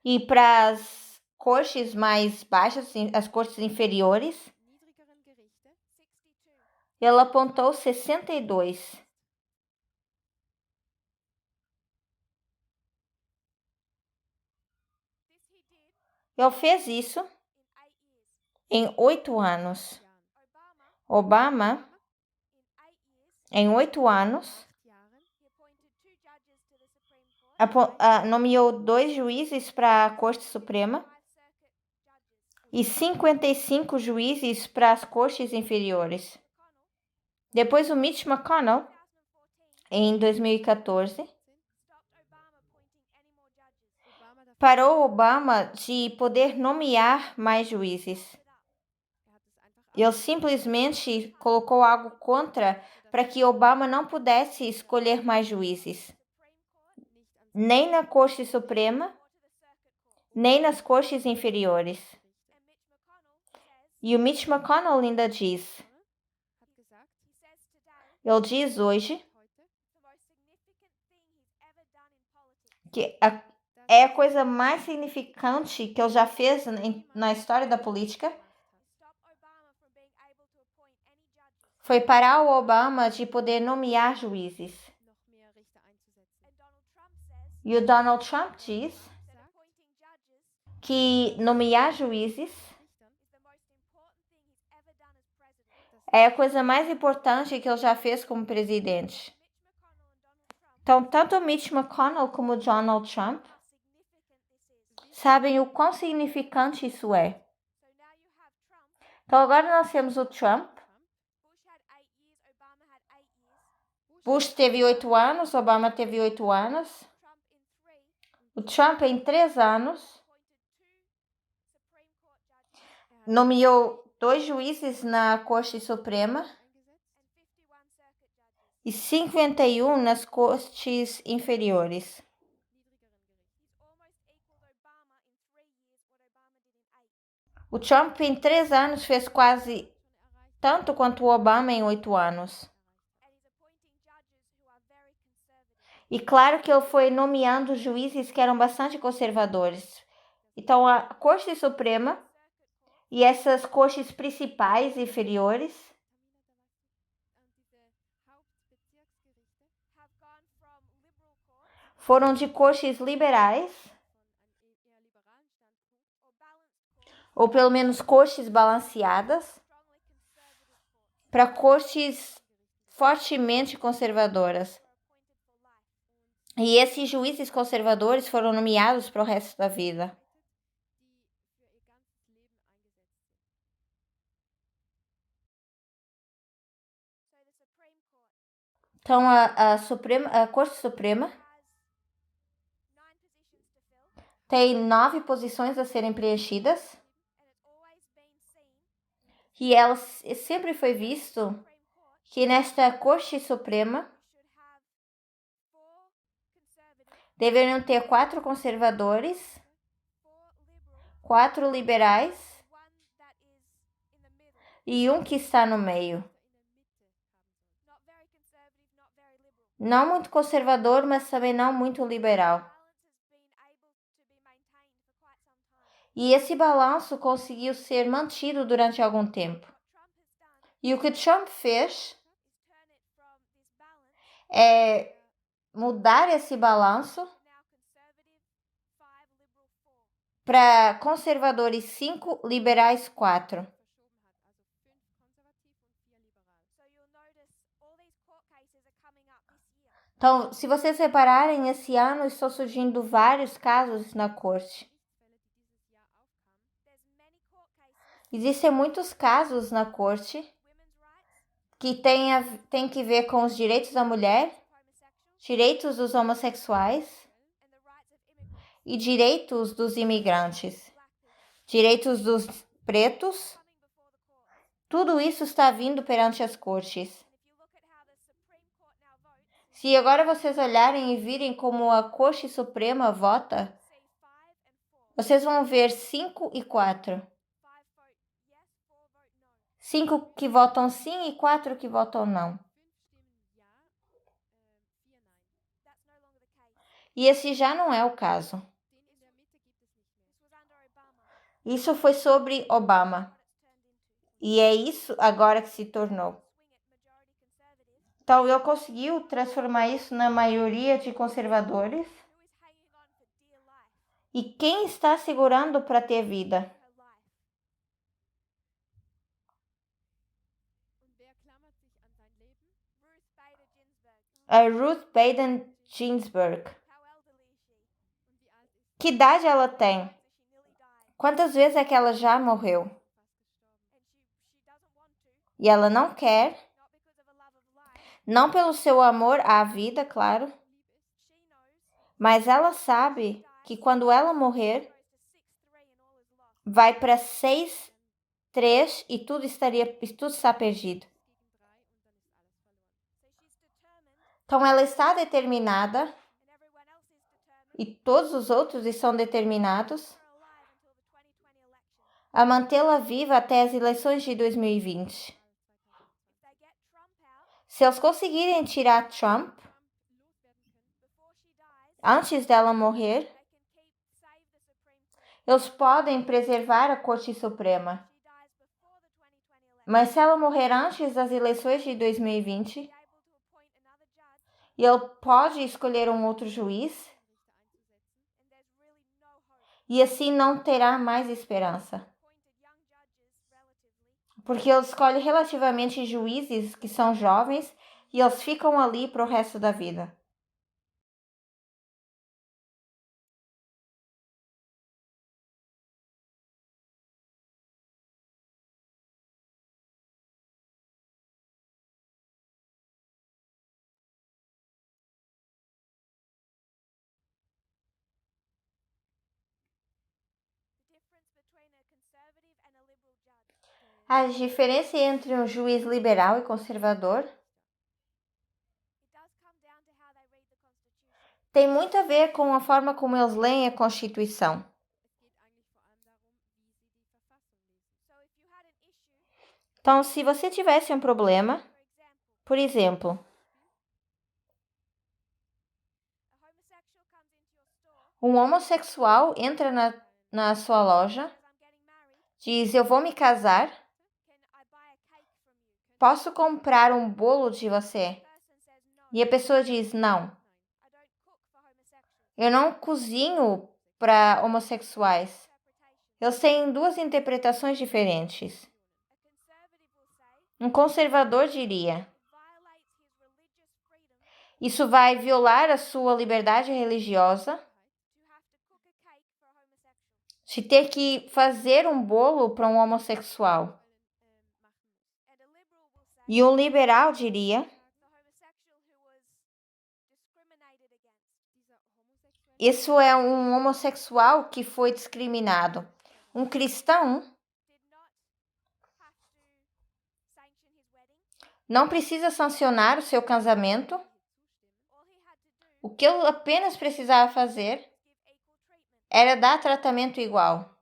E para as cortes mais baixas, as cortes inferiores, ele apontou 62. Ele fez isso em 8 anos. Obama, em 8 anos, nomeou 2 juízes para a Corte Suprema e 55 juízes para as cortes inferiores. Depois o Mitch McConnell, em 2014, parou Obama de poder nomear mais juízes. Ele simplesmente colocou algo contra para que Obama não pudesse escolher mais juízes, nem na Corte Suprema, nem nas cortes inferiores. E o Mitch McConnell ainda diz, ele diz hoje que é a coisa mais significante que ele já fez na história da política foi parar o Obama de poder nomear juízes. E o Donald Trump diz que nomear juízes é a coisa mais importante que ele já fez como presidente. Então, tanto o Mitch McConnell como o Donald Trump sabem o quão significante isso é. Então, agora nós temos o Trump. Bush teve 8 anos, Obama teve 8 anos. O Trump, em 3 anos, nomeou 2 juízes na Corte Suprema e 51 nas cortes inferiores. O Trump, em 3 anos, fez quase tanto quanto o Obama em 8 anos. E claro que ele foi nomeando juízes que eram bastante conservadores. Então, a Corte Suprema e essas cortes principais e inferiores foram de cortes liberais, ou pelo menos cortes balanceadas, para cortes fortemente conservadoras. E esses juízes conservadores foram nomeados para o resto da vida. Então, a Corte Suprema tem 9 posições a serem preenchidas. E sempre foi visto que nesta Corte Suprema deveriam ter 4 conservadores, 4 liberais e um que está no meio. Não muito conservador, mas também não muito liberal. E esse balanço conseguiu ser mantido durante algum tempo. E o que Trump fez é mudar esse balanço para conservadores 5, liberais 4. Então, se vocês repararem, esse ano estão surgindo vários casos na corte. Existem muitos casos na corte que tem que ver com os direitos da mulher, direitos dos homossexuais e direitos dos imigrantes, direitos dos pretos. Tudo isso está vindo perante as cortes. Se agora vocês olharem e virem como a Corte Suprema vota, vocês vão ver 5 e 4. 5 que votam sim e 4 que votam não. E esse já não é o caso. Isso foi sobre Obama. E é isso agora que se tornou. Então, ele conseguiu transformar isso na maioria de conservadores. E quem está segurando para ter vida? A Ruth Bader Ginsburg. Que idade ela tem? Quantas vezes é que ela já morreu? E ela não quer, não pelo seu amor à vida, claro, mas ela sabe que quando ela morrer, vai para 6-3 e tudo está perdido. Então ela está determinada e todos os outros estão determinados a mantê-la viva até as eleições de 2020. Se eles conseguirem tirar Trump antes dela morrer, eles podem preservar a Corte Suprema. Mas se ela morrer antes das eleições de 2020, ele pode escolher um outro juiz e assim não terá mais esperança. Porque ele escolhe relativamente juízes que são jovens e eles ficam ali para o resto da vida. A diferença entre um juiz liberal e conservador tem muito a ver com a forma como eles leem a Constituição. Então, se você tivesse um problema, por exemplo, um homossexual entra na sua loja, diz: eu vou me casar, posso comprar um bolo de você? E a pessoa diz: não, eu não cozinho para homossexuais. Eles têm duas interpretações diferentes. Um conservador diria: isso vai violar a sua liberdade religiosa de ter que fazer um bolo para um homossexual. E um liberal diria: isso é um homossexual que foi discriminado. Um cristão não precisa sancionar o seu casamento. O que ele apenas precisava fazer era dar tratamento igual.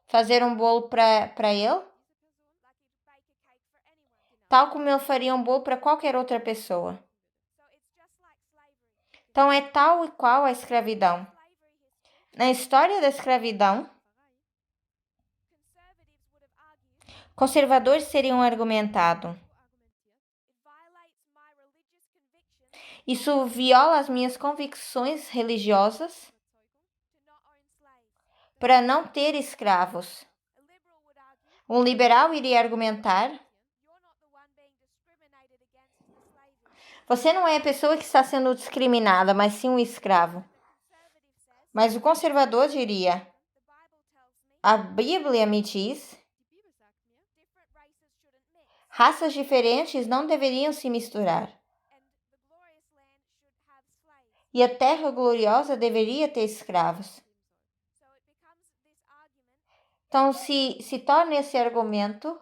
Fazer um bolo para ele, tal como ele faria um bolo para qualquer outra pessoa. Então é tal e qual a escravidão. Na história da escravidão, conservadores teriam argumentado: isso viola as minhas convicções religiosas para não ter escravos. Um liberal iria argumentar: você não é a pessoa que está sendo discriminada, mas sim um escravo. Mas o conservador diria: a Bíblia me diz, raças diferentes não deveriam se misturar. e a terra gloriosa deveria ter escravos. Então, se torna esse argumento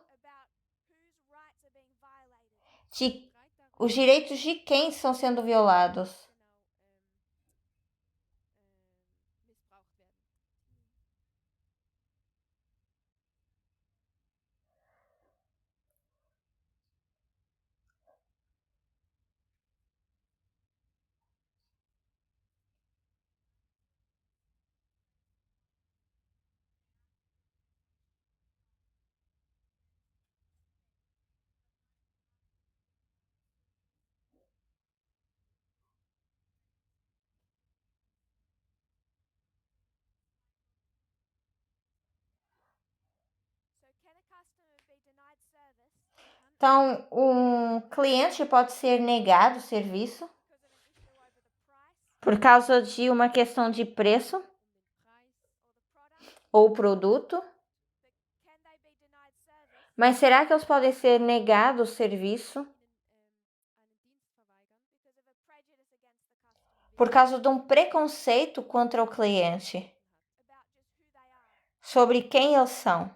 de os direitos de quem estão sendo violados. Então, um cliente pode ser negado o serviço por causa de uma questão de preço ou produto. Mas será que eles podem ser negados o serviço por causa de um preconceito contra o cliente sobre quem eles são?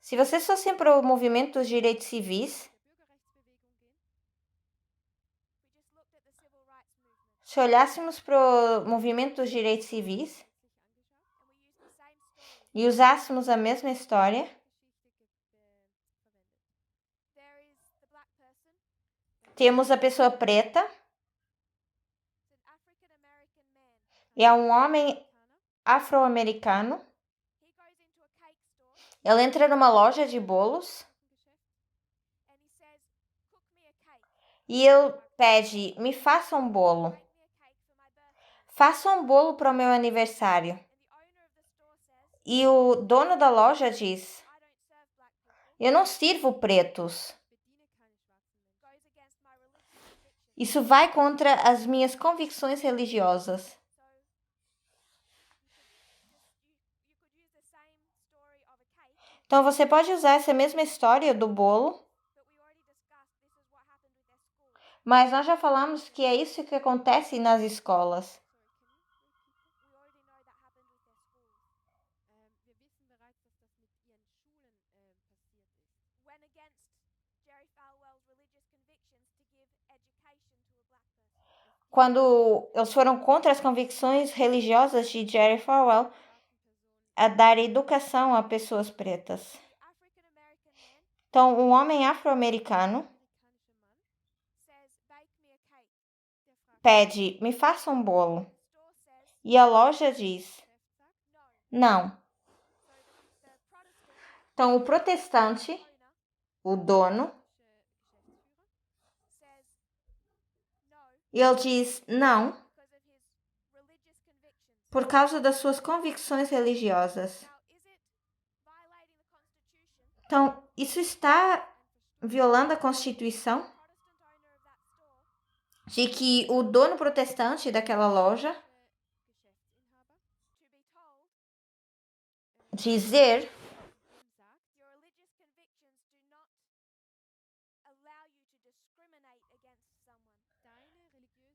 Se vocês fossem para o movimento dos direitos civis, se olhássemos para o movimento dos direitos civis e usássemos a mesma história, temos a pessoa preta, é um homem afro-americano. Ele entra numa loja de bolos e ele pede: me faça um bolo. Faça um bolo para o meu aniversário. E o dono da loja diz: eu não sirvo pretos. Isso vai contra as minhas convicções religiosas. Então, você pode usar essa mesma história do bolo, mas nós já falamos que é isso que acontece nas escolas. Quando eles foram contra as convicções religiosas de Jerry Falwell a dar educação a pessoas pretas. Então, um homem afro-americano pede: me faça um bolo. E a loja diz: não. Então, o protestante, o dono, ele diz não por causa das suas convicções religiosas. Então, isso está violando a Constituição de que o dono protestante daquela loja dizer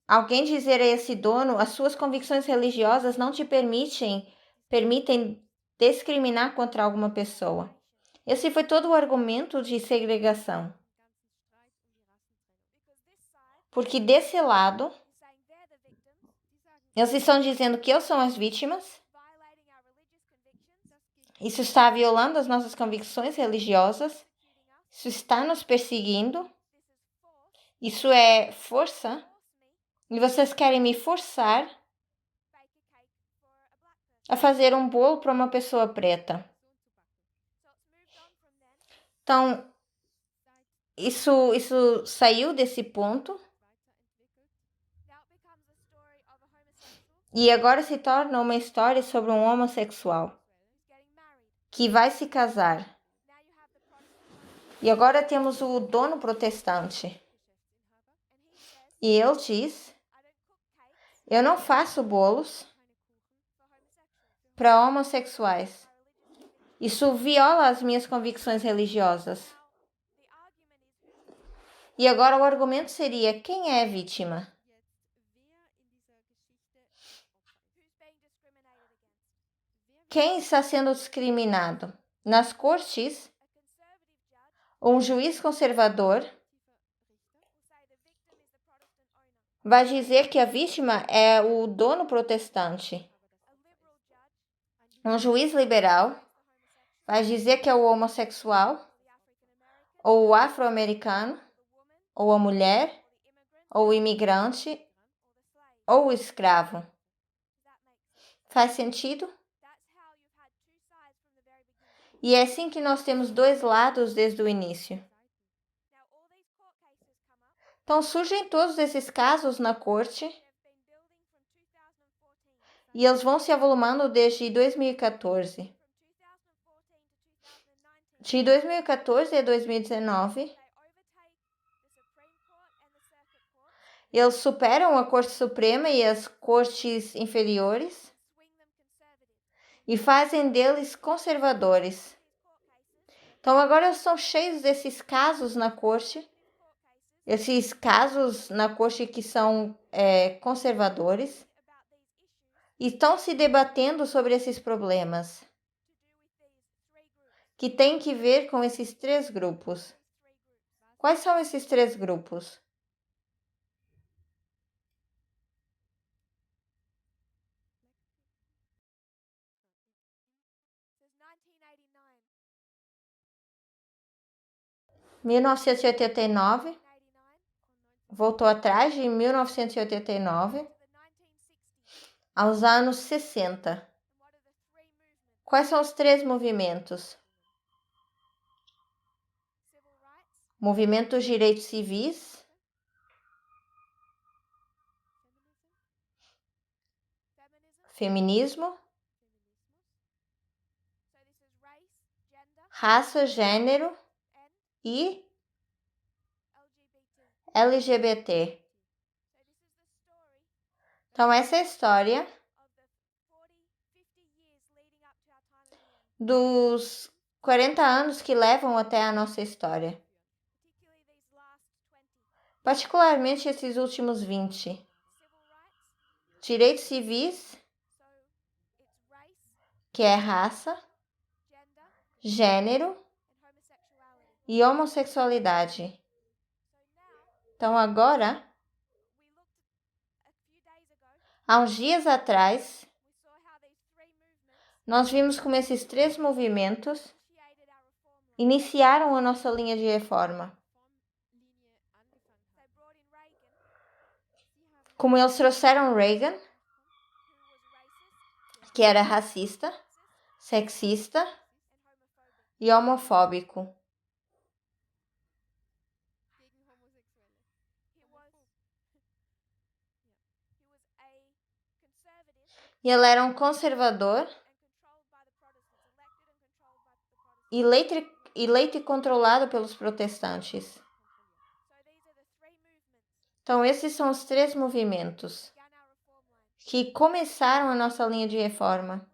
alguém dizer a esse dono: as suas convicções religiosas não te permitem discriminar contra alguma pessoa. Esse foi todo o argumento de segregação. Porque desse lado, eles estão dizendo que eles são as vítimas. Isso está violando as nossas convicções religiosas. Isso está nos perseguindo. Isso é força. E vocês querem me forçar a fazer um bolo para uma pessoa preta. Então, isso saiu desse ponto. E agora se torna uma história sobre um homossexual que vai se casar. E agora temos o dono protestante. E ele diz: eu não faço bolos para homossexuais. Isso viola as minhas convicções religiosas. E agora o argumento seria: quem é a vítima? Quem está sendo discriminado? Nas cortes, um juiz conservador vai dizer que a vítima é o dono protestante. Um juiz liberal vai dizer que é o homossexual, ou o afro-americano, ou a mulher, ou o imigrante, ou o escravo. Faz sentido? E é assim que nós temos dois lados desde o início. Então surgem todos esses casos na corte e eles vão se avolumando desde 2014. De 2014 a 2019, eles superam a Corte Suprema e as cortes inferiores e fazem deles conservadores. Então agora eles estão cheios desses casos na corte, esses casos na corte que são conservadores, e estão se debatendo sobre esses problemas que tem que ver com esses três grupos. Quais são esses três grupos? Em 1989, voltou atrás de 1989 aos anos 60. Quais são os três movimentos? Movimento dos direitos civis, feminismo, raça, gênero e LGBT. Então essa é a história dos 40 anos que levam até a nossa história. Particularmente esses últimos 20. Direitos civis, que é raça, gênero e homossexualidade. Então agora, há uns dias atrás, nós vimos como esses três movimentos iniciaram a nossa linha de reforma. Como eles trouxeram Reagan, que era racista, sexista e homofóbico. E ele era um conservador, eleito e controlado pelos protestantes. Então, esses são os três movimentos que começaram a nossa linha de reforma.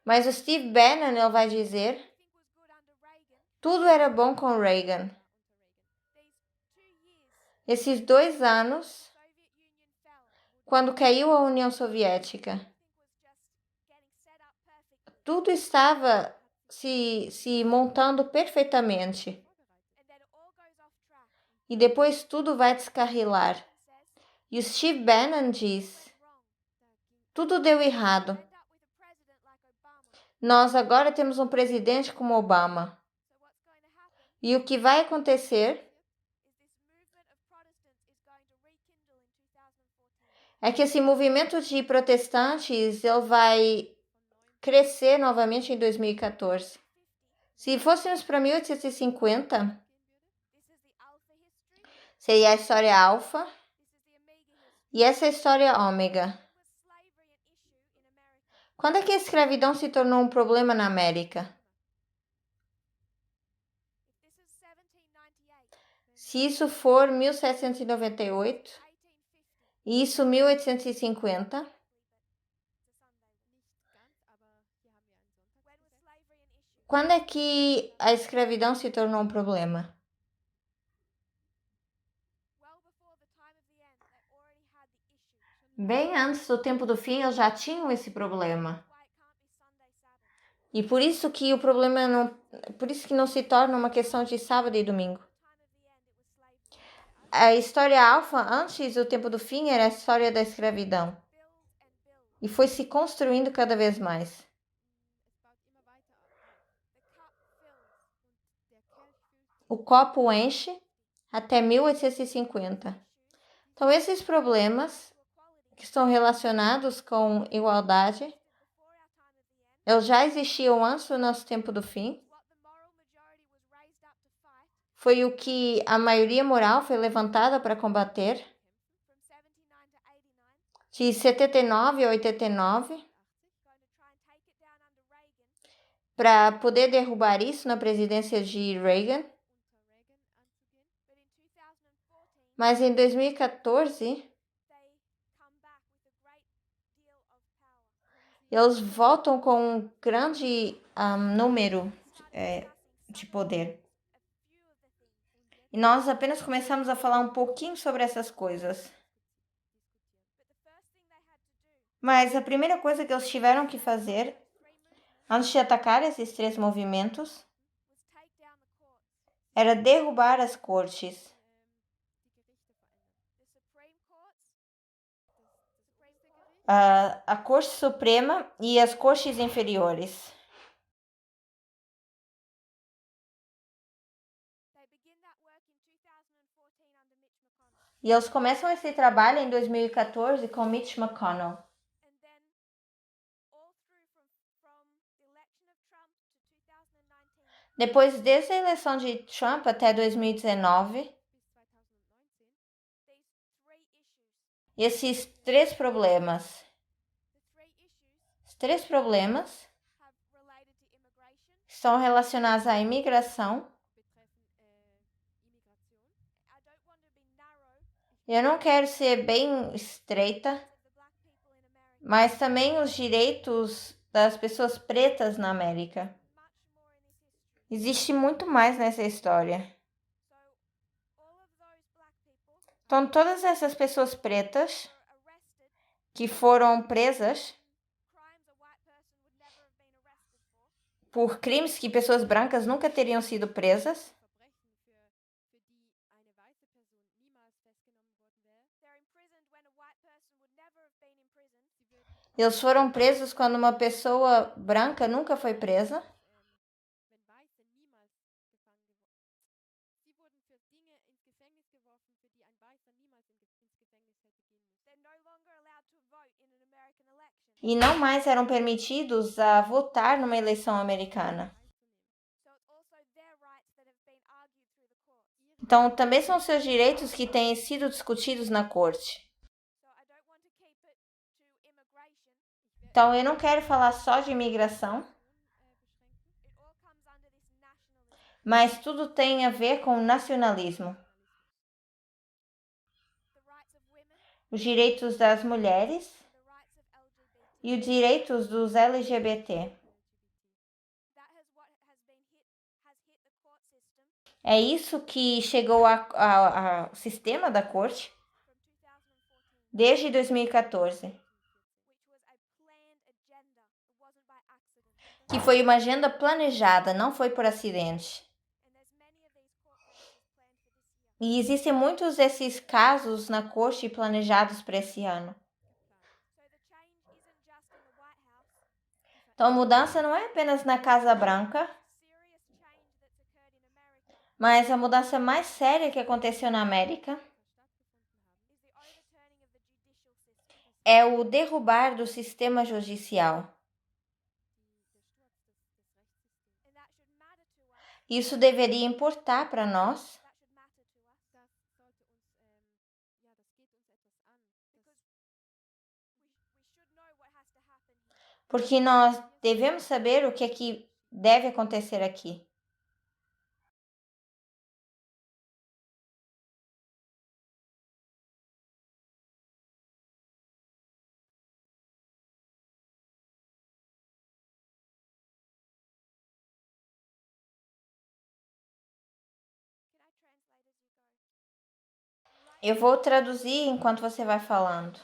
Mas o Steve Bannon ele vai dizer: tudo era bom com Reagan. Esses 2 anos, quando caiu a União Soviética, tudo estava se montando perfeitamente. E depois tudo vai descarrilar. E o Steve Bannon diz: tudo deu errado. Nós agora temos um presidente como Obama. E o que vai acontecer é que esse movimento de protestantes ele vai crescer novamente em 2014. Se fôssemos para 1850, seria a história alfa e essa é a história ômega. Quando é que a escravidão se tornou um problema na América? Se isso for 1798 e isso 1850, quando é que a escravidão se tornou um problema? Bem antes do tempo do fim, eles já tinham esse problema. E por isso que o problema não, por isso que não se torna uma questão de sábado e domingo. A história alfa antes do tempo do fim era a história da escravidão. E foi se construindo cada vez mais. O copo enche até 1850. Então, esses problemas que estão relacionados com igualdade, eles já existiam antes do nosso tempo do fim. Foi o que a maioria moral foi levantada para combater. De 79 a 89, para poder derrubar isso na presidência de Reagan. Mas em 2014, eles voltam com um grande número de poder. E nós apenas começamos a falar um pouquinho sobre essas coisas. Mas a primeira coisa que eles tiveram que fazer, antes de atacar esses 3 movimentos, era derrubar as cortes. A Corte Suprema e as cortes inferiores. E eles começam esse trabalho em 2014 com Mitch McConnell. Depois, desde a eleição de Trump até 2019, esses 3 problemas, estão relacionados à imigração. Eu não quero ser bem estreita, mas também os direitos das pessoas pretas na América. Existe muito mais nessa história. Então, todas essas pessoas pretas que foram presas por crimes que pessoas brancas nunca teriam sido presas, eles foram presos quando uma pessoa branca nunca foi presa. E não mais eram permitidos a votar numa eleição americana. Então, também são seus direitos que têm sido discutidos na corte. Então, eu não quero falar só de imigração, mas tudo tem a ver com nacionalismo. Os direitos das mulheres e os direitos dos LGBT. É isso que chegou ao sistema da corte desde 2014. Que foi uma agenda planejada, não foi por acidente. E existem muitos desses casos na corte planejados para esse ano. Então, a mudança não é apenas na Casa Branca, mas a mudança mais séria que aconteceu na América é o derrubar do sistema judicial. Isso deveria importar para nós, porque nós devemos saber o que é que deve acontecer aqui. Eu vou traduzir enquanto você vai falando.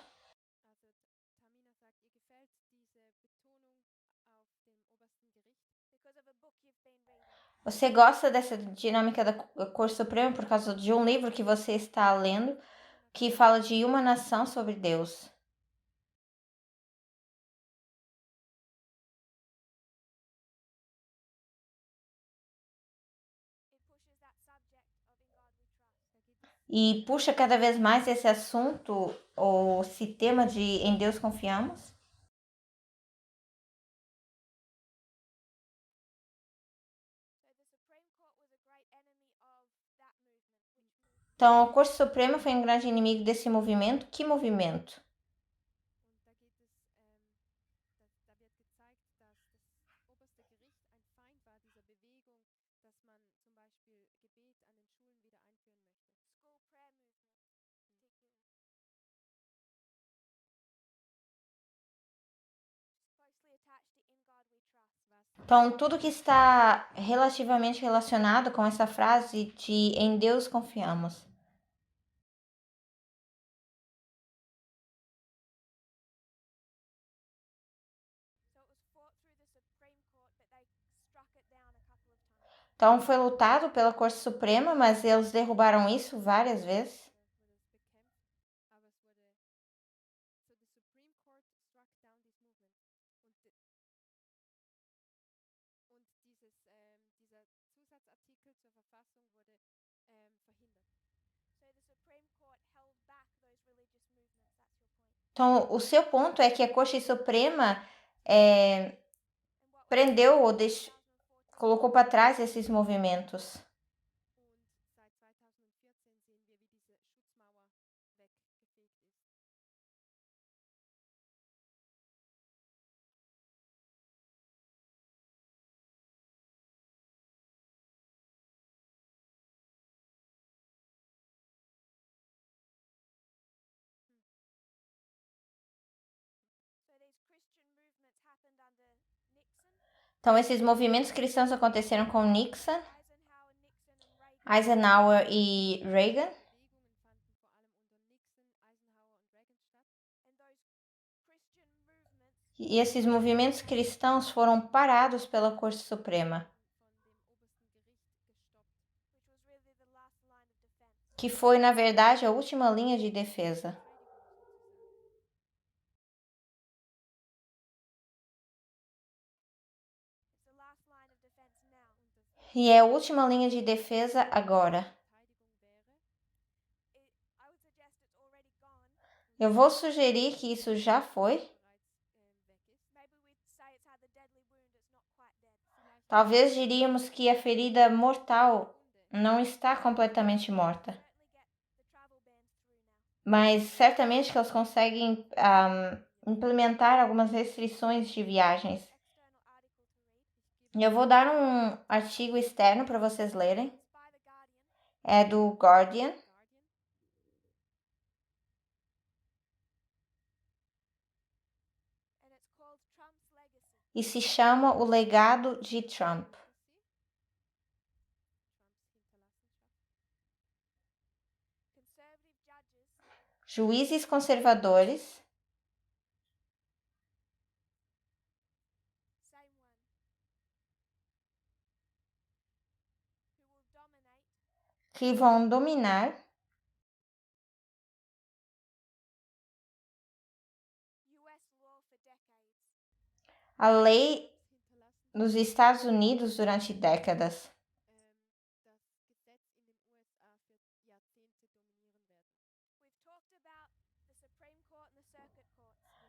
Você gosta dessa dinâmica da Corte Suprema por causa de um livro que você está lendo que fala de uma nação sobre Deus. E puxa cada vez mais esse assunto ou esse tema de em Deus confiamos. Então, a Corte Suprema foi um grande inimigo desse movimento. Que movimento? Então, tudo que está relativamente relacionado com essa frase de em Deus confiamos. Então, foi lutado pela Corte Suprema, mas eles derrubaram isso várias vezes. Então, o seu ponto é que a Corte Suprema prendeu ou colocou para trás esses movimentos. Então, esses movimentos cristãos aconteceram com Nixon, Eisenhower e Reagan. E esses movimentos cristãos foram parados pela Corte Suprema, que foi, na verdade, a última linha de defesa. E é a última linha de defesa agora. Eu vou sugerir que isso já foi. Talvez diríamos que a ferida mortal não está completamente morta. Mas certamente que eles conseguem implementar algumas restrições de viagens. Eu vou dar um artigo externo para vocês lerem. É do Guardian. E se chama O Legado de Trump. Juízes conservadores que vão dominar a lei nos Estados Unidos durante décadas.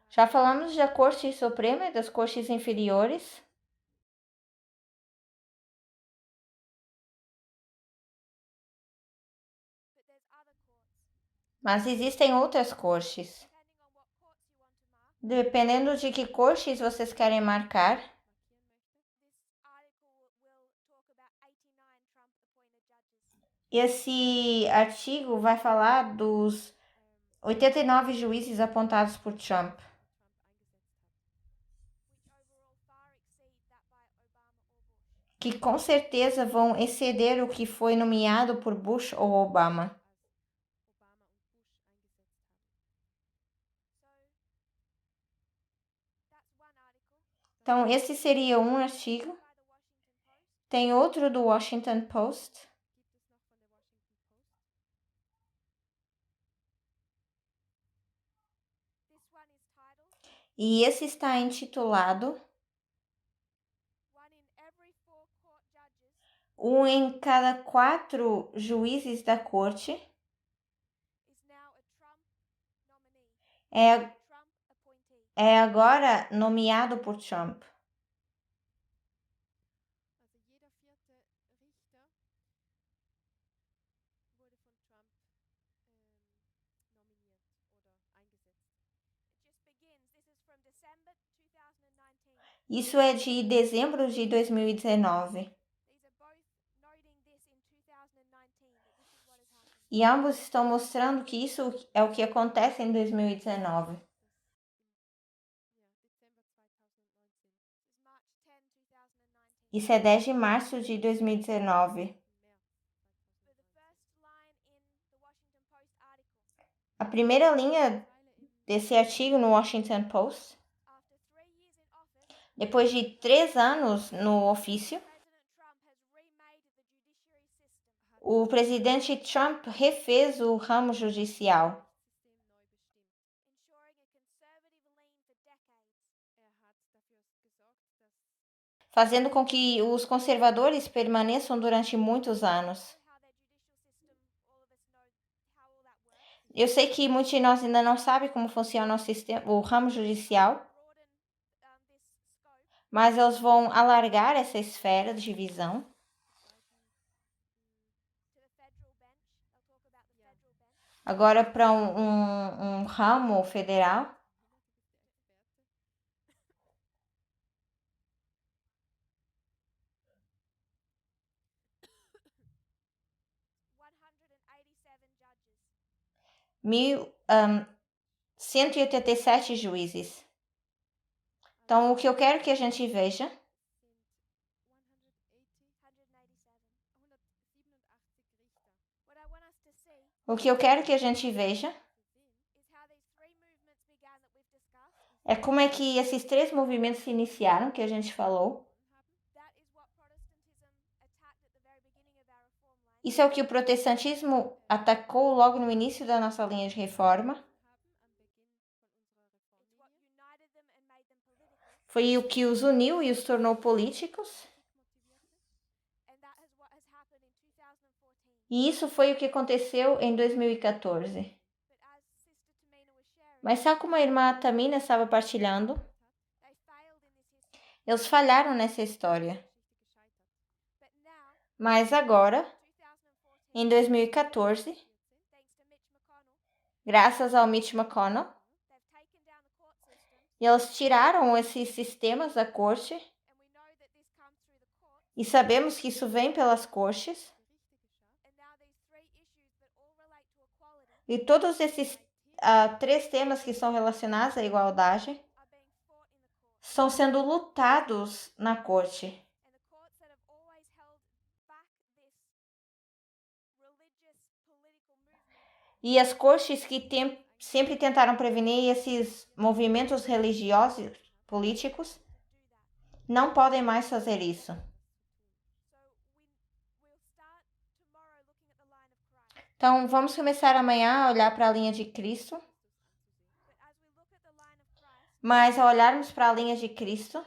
Já falamos da Corte Suprema e das cortes inferiores. Mas existem outras cortes. Dependendo de que cortes vocês querem marcar, esse artigo vai falar dos 89 juízes apontados por Trump, que com certeza vão exceder o que foi nomeado por Bush ou Obama. Então, esse seria um artigo Tem outro do Washington Post. Gibt es noch von der Washington Post? This one is titled E esse está intitulado One in Every Four Court Judges Um em cada 4 juízes da corte is now a Trump nominee. é, Trump appointee. é agora nomeado por Trump. Also jeder vierte Richter wurde von Trump nominiert oder eingesetzt. It just begins. This is from December 2019. Isso é de dezembro de 2019. These are both noting this in 2019, that this is what has happened. E ambos estão mostrando que isso é o que acontece em 2019. December 2019. This is March 10, 2019. Isso é 10 de março de 2019. For the first line in the Washington Post article, A primeira linha Zeile im desse artigo no Washington Post, after 3 years in office, depois de 3 anos no ofício, President Trump has remade the judiciary system. o presidente Trump refez o ramo judicial, System neu bestimmt. Ensuring a conservative lean for decades. Hat dafür gesorgt, dass fazendo com que os conservadores permaneçam durante muitos anos. how their judicial system, all of us know how all that works. Eu sei que muitos de nós ainda não sabem como funciona o sistema, o ramo judicial, Broaden this scope mas eles vão alargar essa esfera de divisão to the federal bench. They'll talk about the federal bench. agora para um ramo federal. Judges. 187 juízes. Então, o que eu quero que a gente veja Sind 187 Richter. What I want us to see o que eu quero que a gente veja is how these three movements began that we've discussed. é como é que esses 3 movimentos se iniciaram, que a gente falou. That is what Protestantism attacked at the very beginning of our reform line. Isso é o que o protestantismo atacou logo no início da nossa linha de reforma. It's what united them and made them political. Foi o que os uniu e os tornou políticos. And that is what has happened in 2014. E isso foi o que aconteceu em 2014. But as Sister Tamina was sharing, Mas sabe como a irmã Tamina estava partilhando? they failed in this history. Eles falharam nessa história. But now, Mas agora, 2014, em 2014, thanks to Mitch McConnell, graças ao Mitch McConnell, they've taken down the court system, eles tiraram esses sistemas da corte and we know that this comes through the court. e sabemos que isso vem pelas cortes. And now these three issues that all relate to equality E todos esses 3 temas que são relacionados à igualdade are being fought in the court. estão sendo lutados na corte. And the courts that have always held back this religious political movement E as cortes que sempre tentaram prevenir esses movimentos religiosos políticos to do that. não podem mais fazer isso. So we'll start tomorrow looking at the line of Christ. Então, vamos começar amanhã a olhar para a linha de Cristo. But as we look at the line of Christ, Mas ao olharmos para a linha de Cristo, I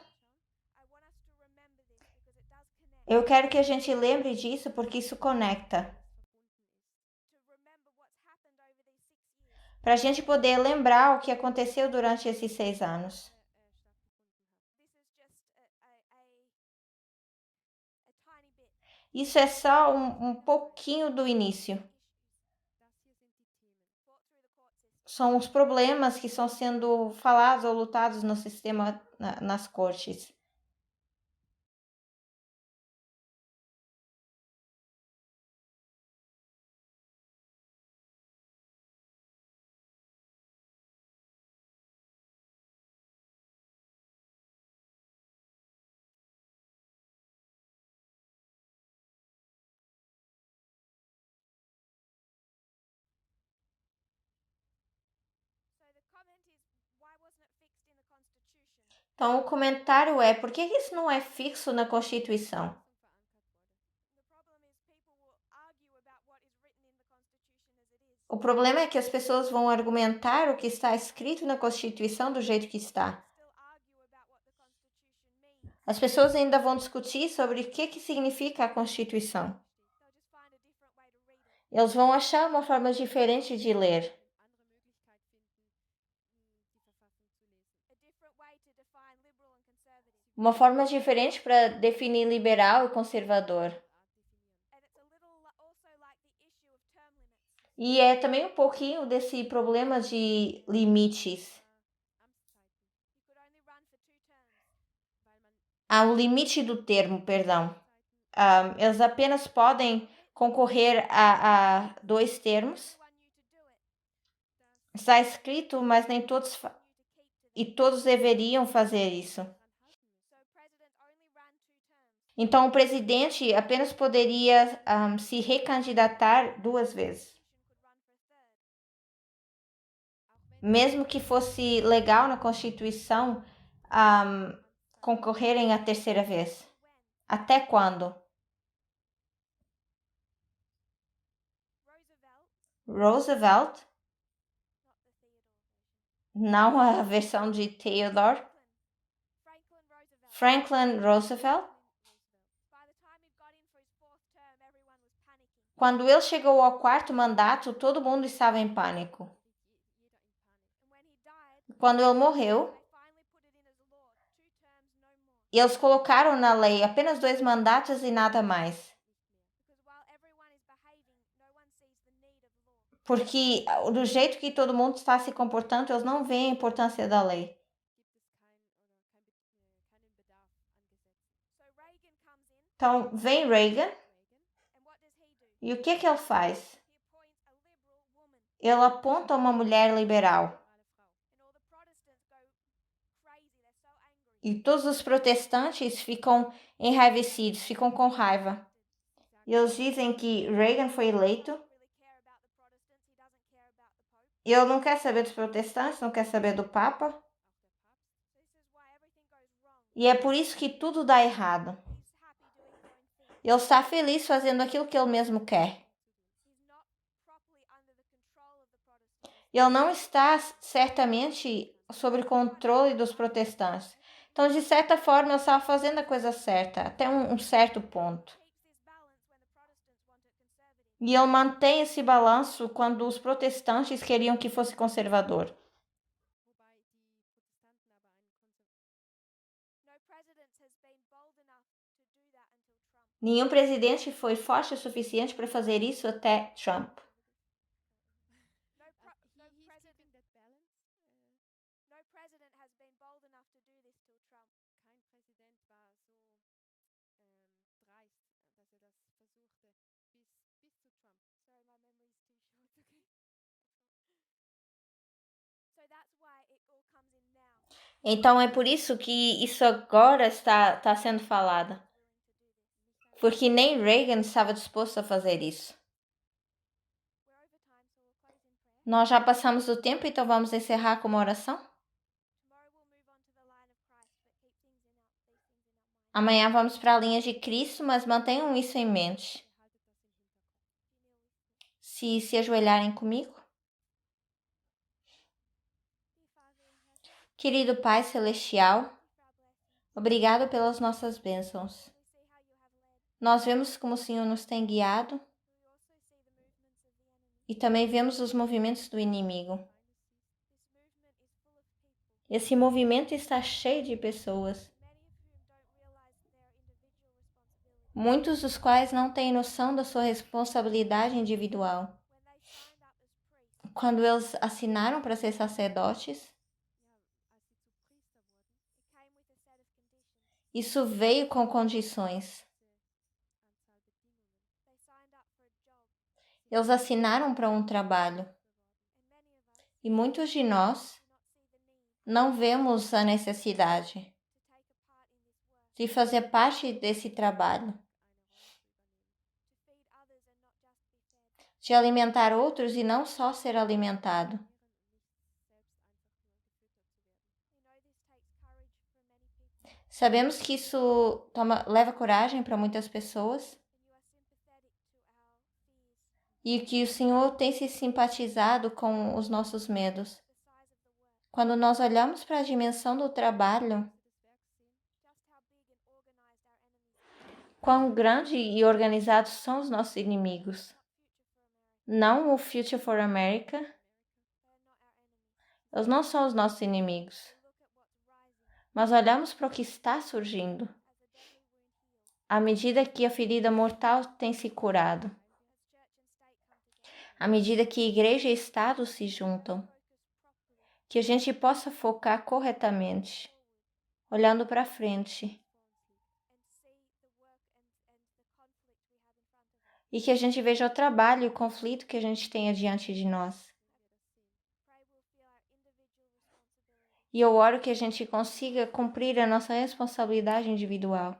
want us to remember this because it does connect. eu quero que a gente lembre disso porque isso conecta. To remember what's happened over these 6 years. Para a gente poder lembrar o que aconteceu durante esses 6 anos. This is just a tiny bit. Isso é só um pouquinho do início. Fought through the court system. São os problemas que estão sendo falados ou lutados no sistema, nas cortes. So the comment is, why wasn't it fixed in the Constitution? Então, o comentário é: por que isso não é fixo na Constituição? O problema é que as pessoas vão argumentar o que está escrito na Constituição do jeito que está. As pessoas ainda vão discutir sobre o que significa a Constituição. Eles vão achar uma forma diferente de ler. Uma forma diferente para definir liberal e conservador. E é também um pouquinho desse problema de limites. O limite do termo, perdão. Eles apenas podem concorrer a 2 termos. Está escrito, mas nem todos e todos deveriam fazer isso. Então, o presidente apenas poderia se recandidatar 2 vezes. Mesmo que fosse legal na Constituição concorrerem a 3ª vez. Até quando? Roosevelt, não a versão de Theodore. Franklin Roosevelt. Quando ele chegou ao 4º mandato, todo mundo estava em pânico. Quando ele morreu, eles colocaram na lei apenas 2 mandatos e nada mais. Porque do jeito que todo mundo está se comportando, eles não veem a importância da lei. Então, vem Reagan. E o que ele faz? Ele aponta uma mulher liberal. E todos os protestantes ficam enraivecidos, ficam com raiva. E eles dizem que Reagan foi eleito. E ele não quer saber dos protestantes, não quer saber do Papa. E é por isso que tudo dá errado. Ele está feliz fazendo aquilo que ele mesmo quer. Ele não está certamente sob o controle dos protestantes. Então, de certa forma, ele estava fazendo a coisa certa, até um certo ponto. E ele mantém esse balanço quando os protestantes queriam que fosse conservador. Nenhum presidente foi forte o suficiente para fazer isso até Trump. Então é por isso que isso agora está sendo falado. Porque nem Reagan estava disposto a fazer isso. Nós já passamos do tempo, então vamos encerrar com uma oração? Amanhã vamos para a linha de Cristo, mas mantenham isso em mente. Se ajoelharem comigo. Querido Pai Celestial, obrigado pelas nossas bênçãos. Nós vemos como o Senhor nos tem guiado e também vemos os movimentos do inimigo. Esse movimento está cheio de pessoas, muitos dos quais não têm noção da sua responsabilidade individual. Quando eles assinaram para ser sacerdotes, isso veio com condições. Eles assinaram para um trabalho. E muitos de nós não vemos a necessidade de fazer parte desse trabalho, de alimentar outros e não só ser alimentado. Sabemos que isso leva coragem para muitas pessoas. e que o Senhor tem se simpatizado com os nossos medos. Quando nós olhamos para a dimensão do trabalho, quão grande e organizados são os nossos inimigos. Não o Future for America. Eles não são os nossos inimigos. Mas olhamos para o que está surgindo. À medida que a ferida mortal tem se curado. À medida que igreja e Estado se juntam. Que a gente possa focar corretamente. Olhando para frente. E que a gente veja o trabalho e o conflito que a gente tem diante de nós. E eu oro que a gente consiga cumprir a nossa responsabilidade individual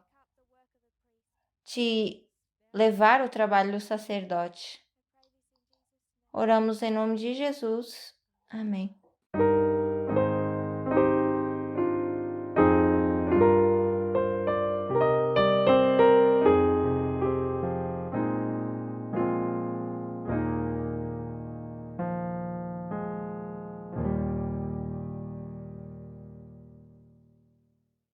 de levar o trabalho do sacerdote. Oramos em nome de Jesus. Amém.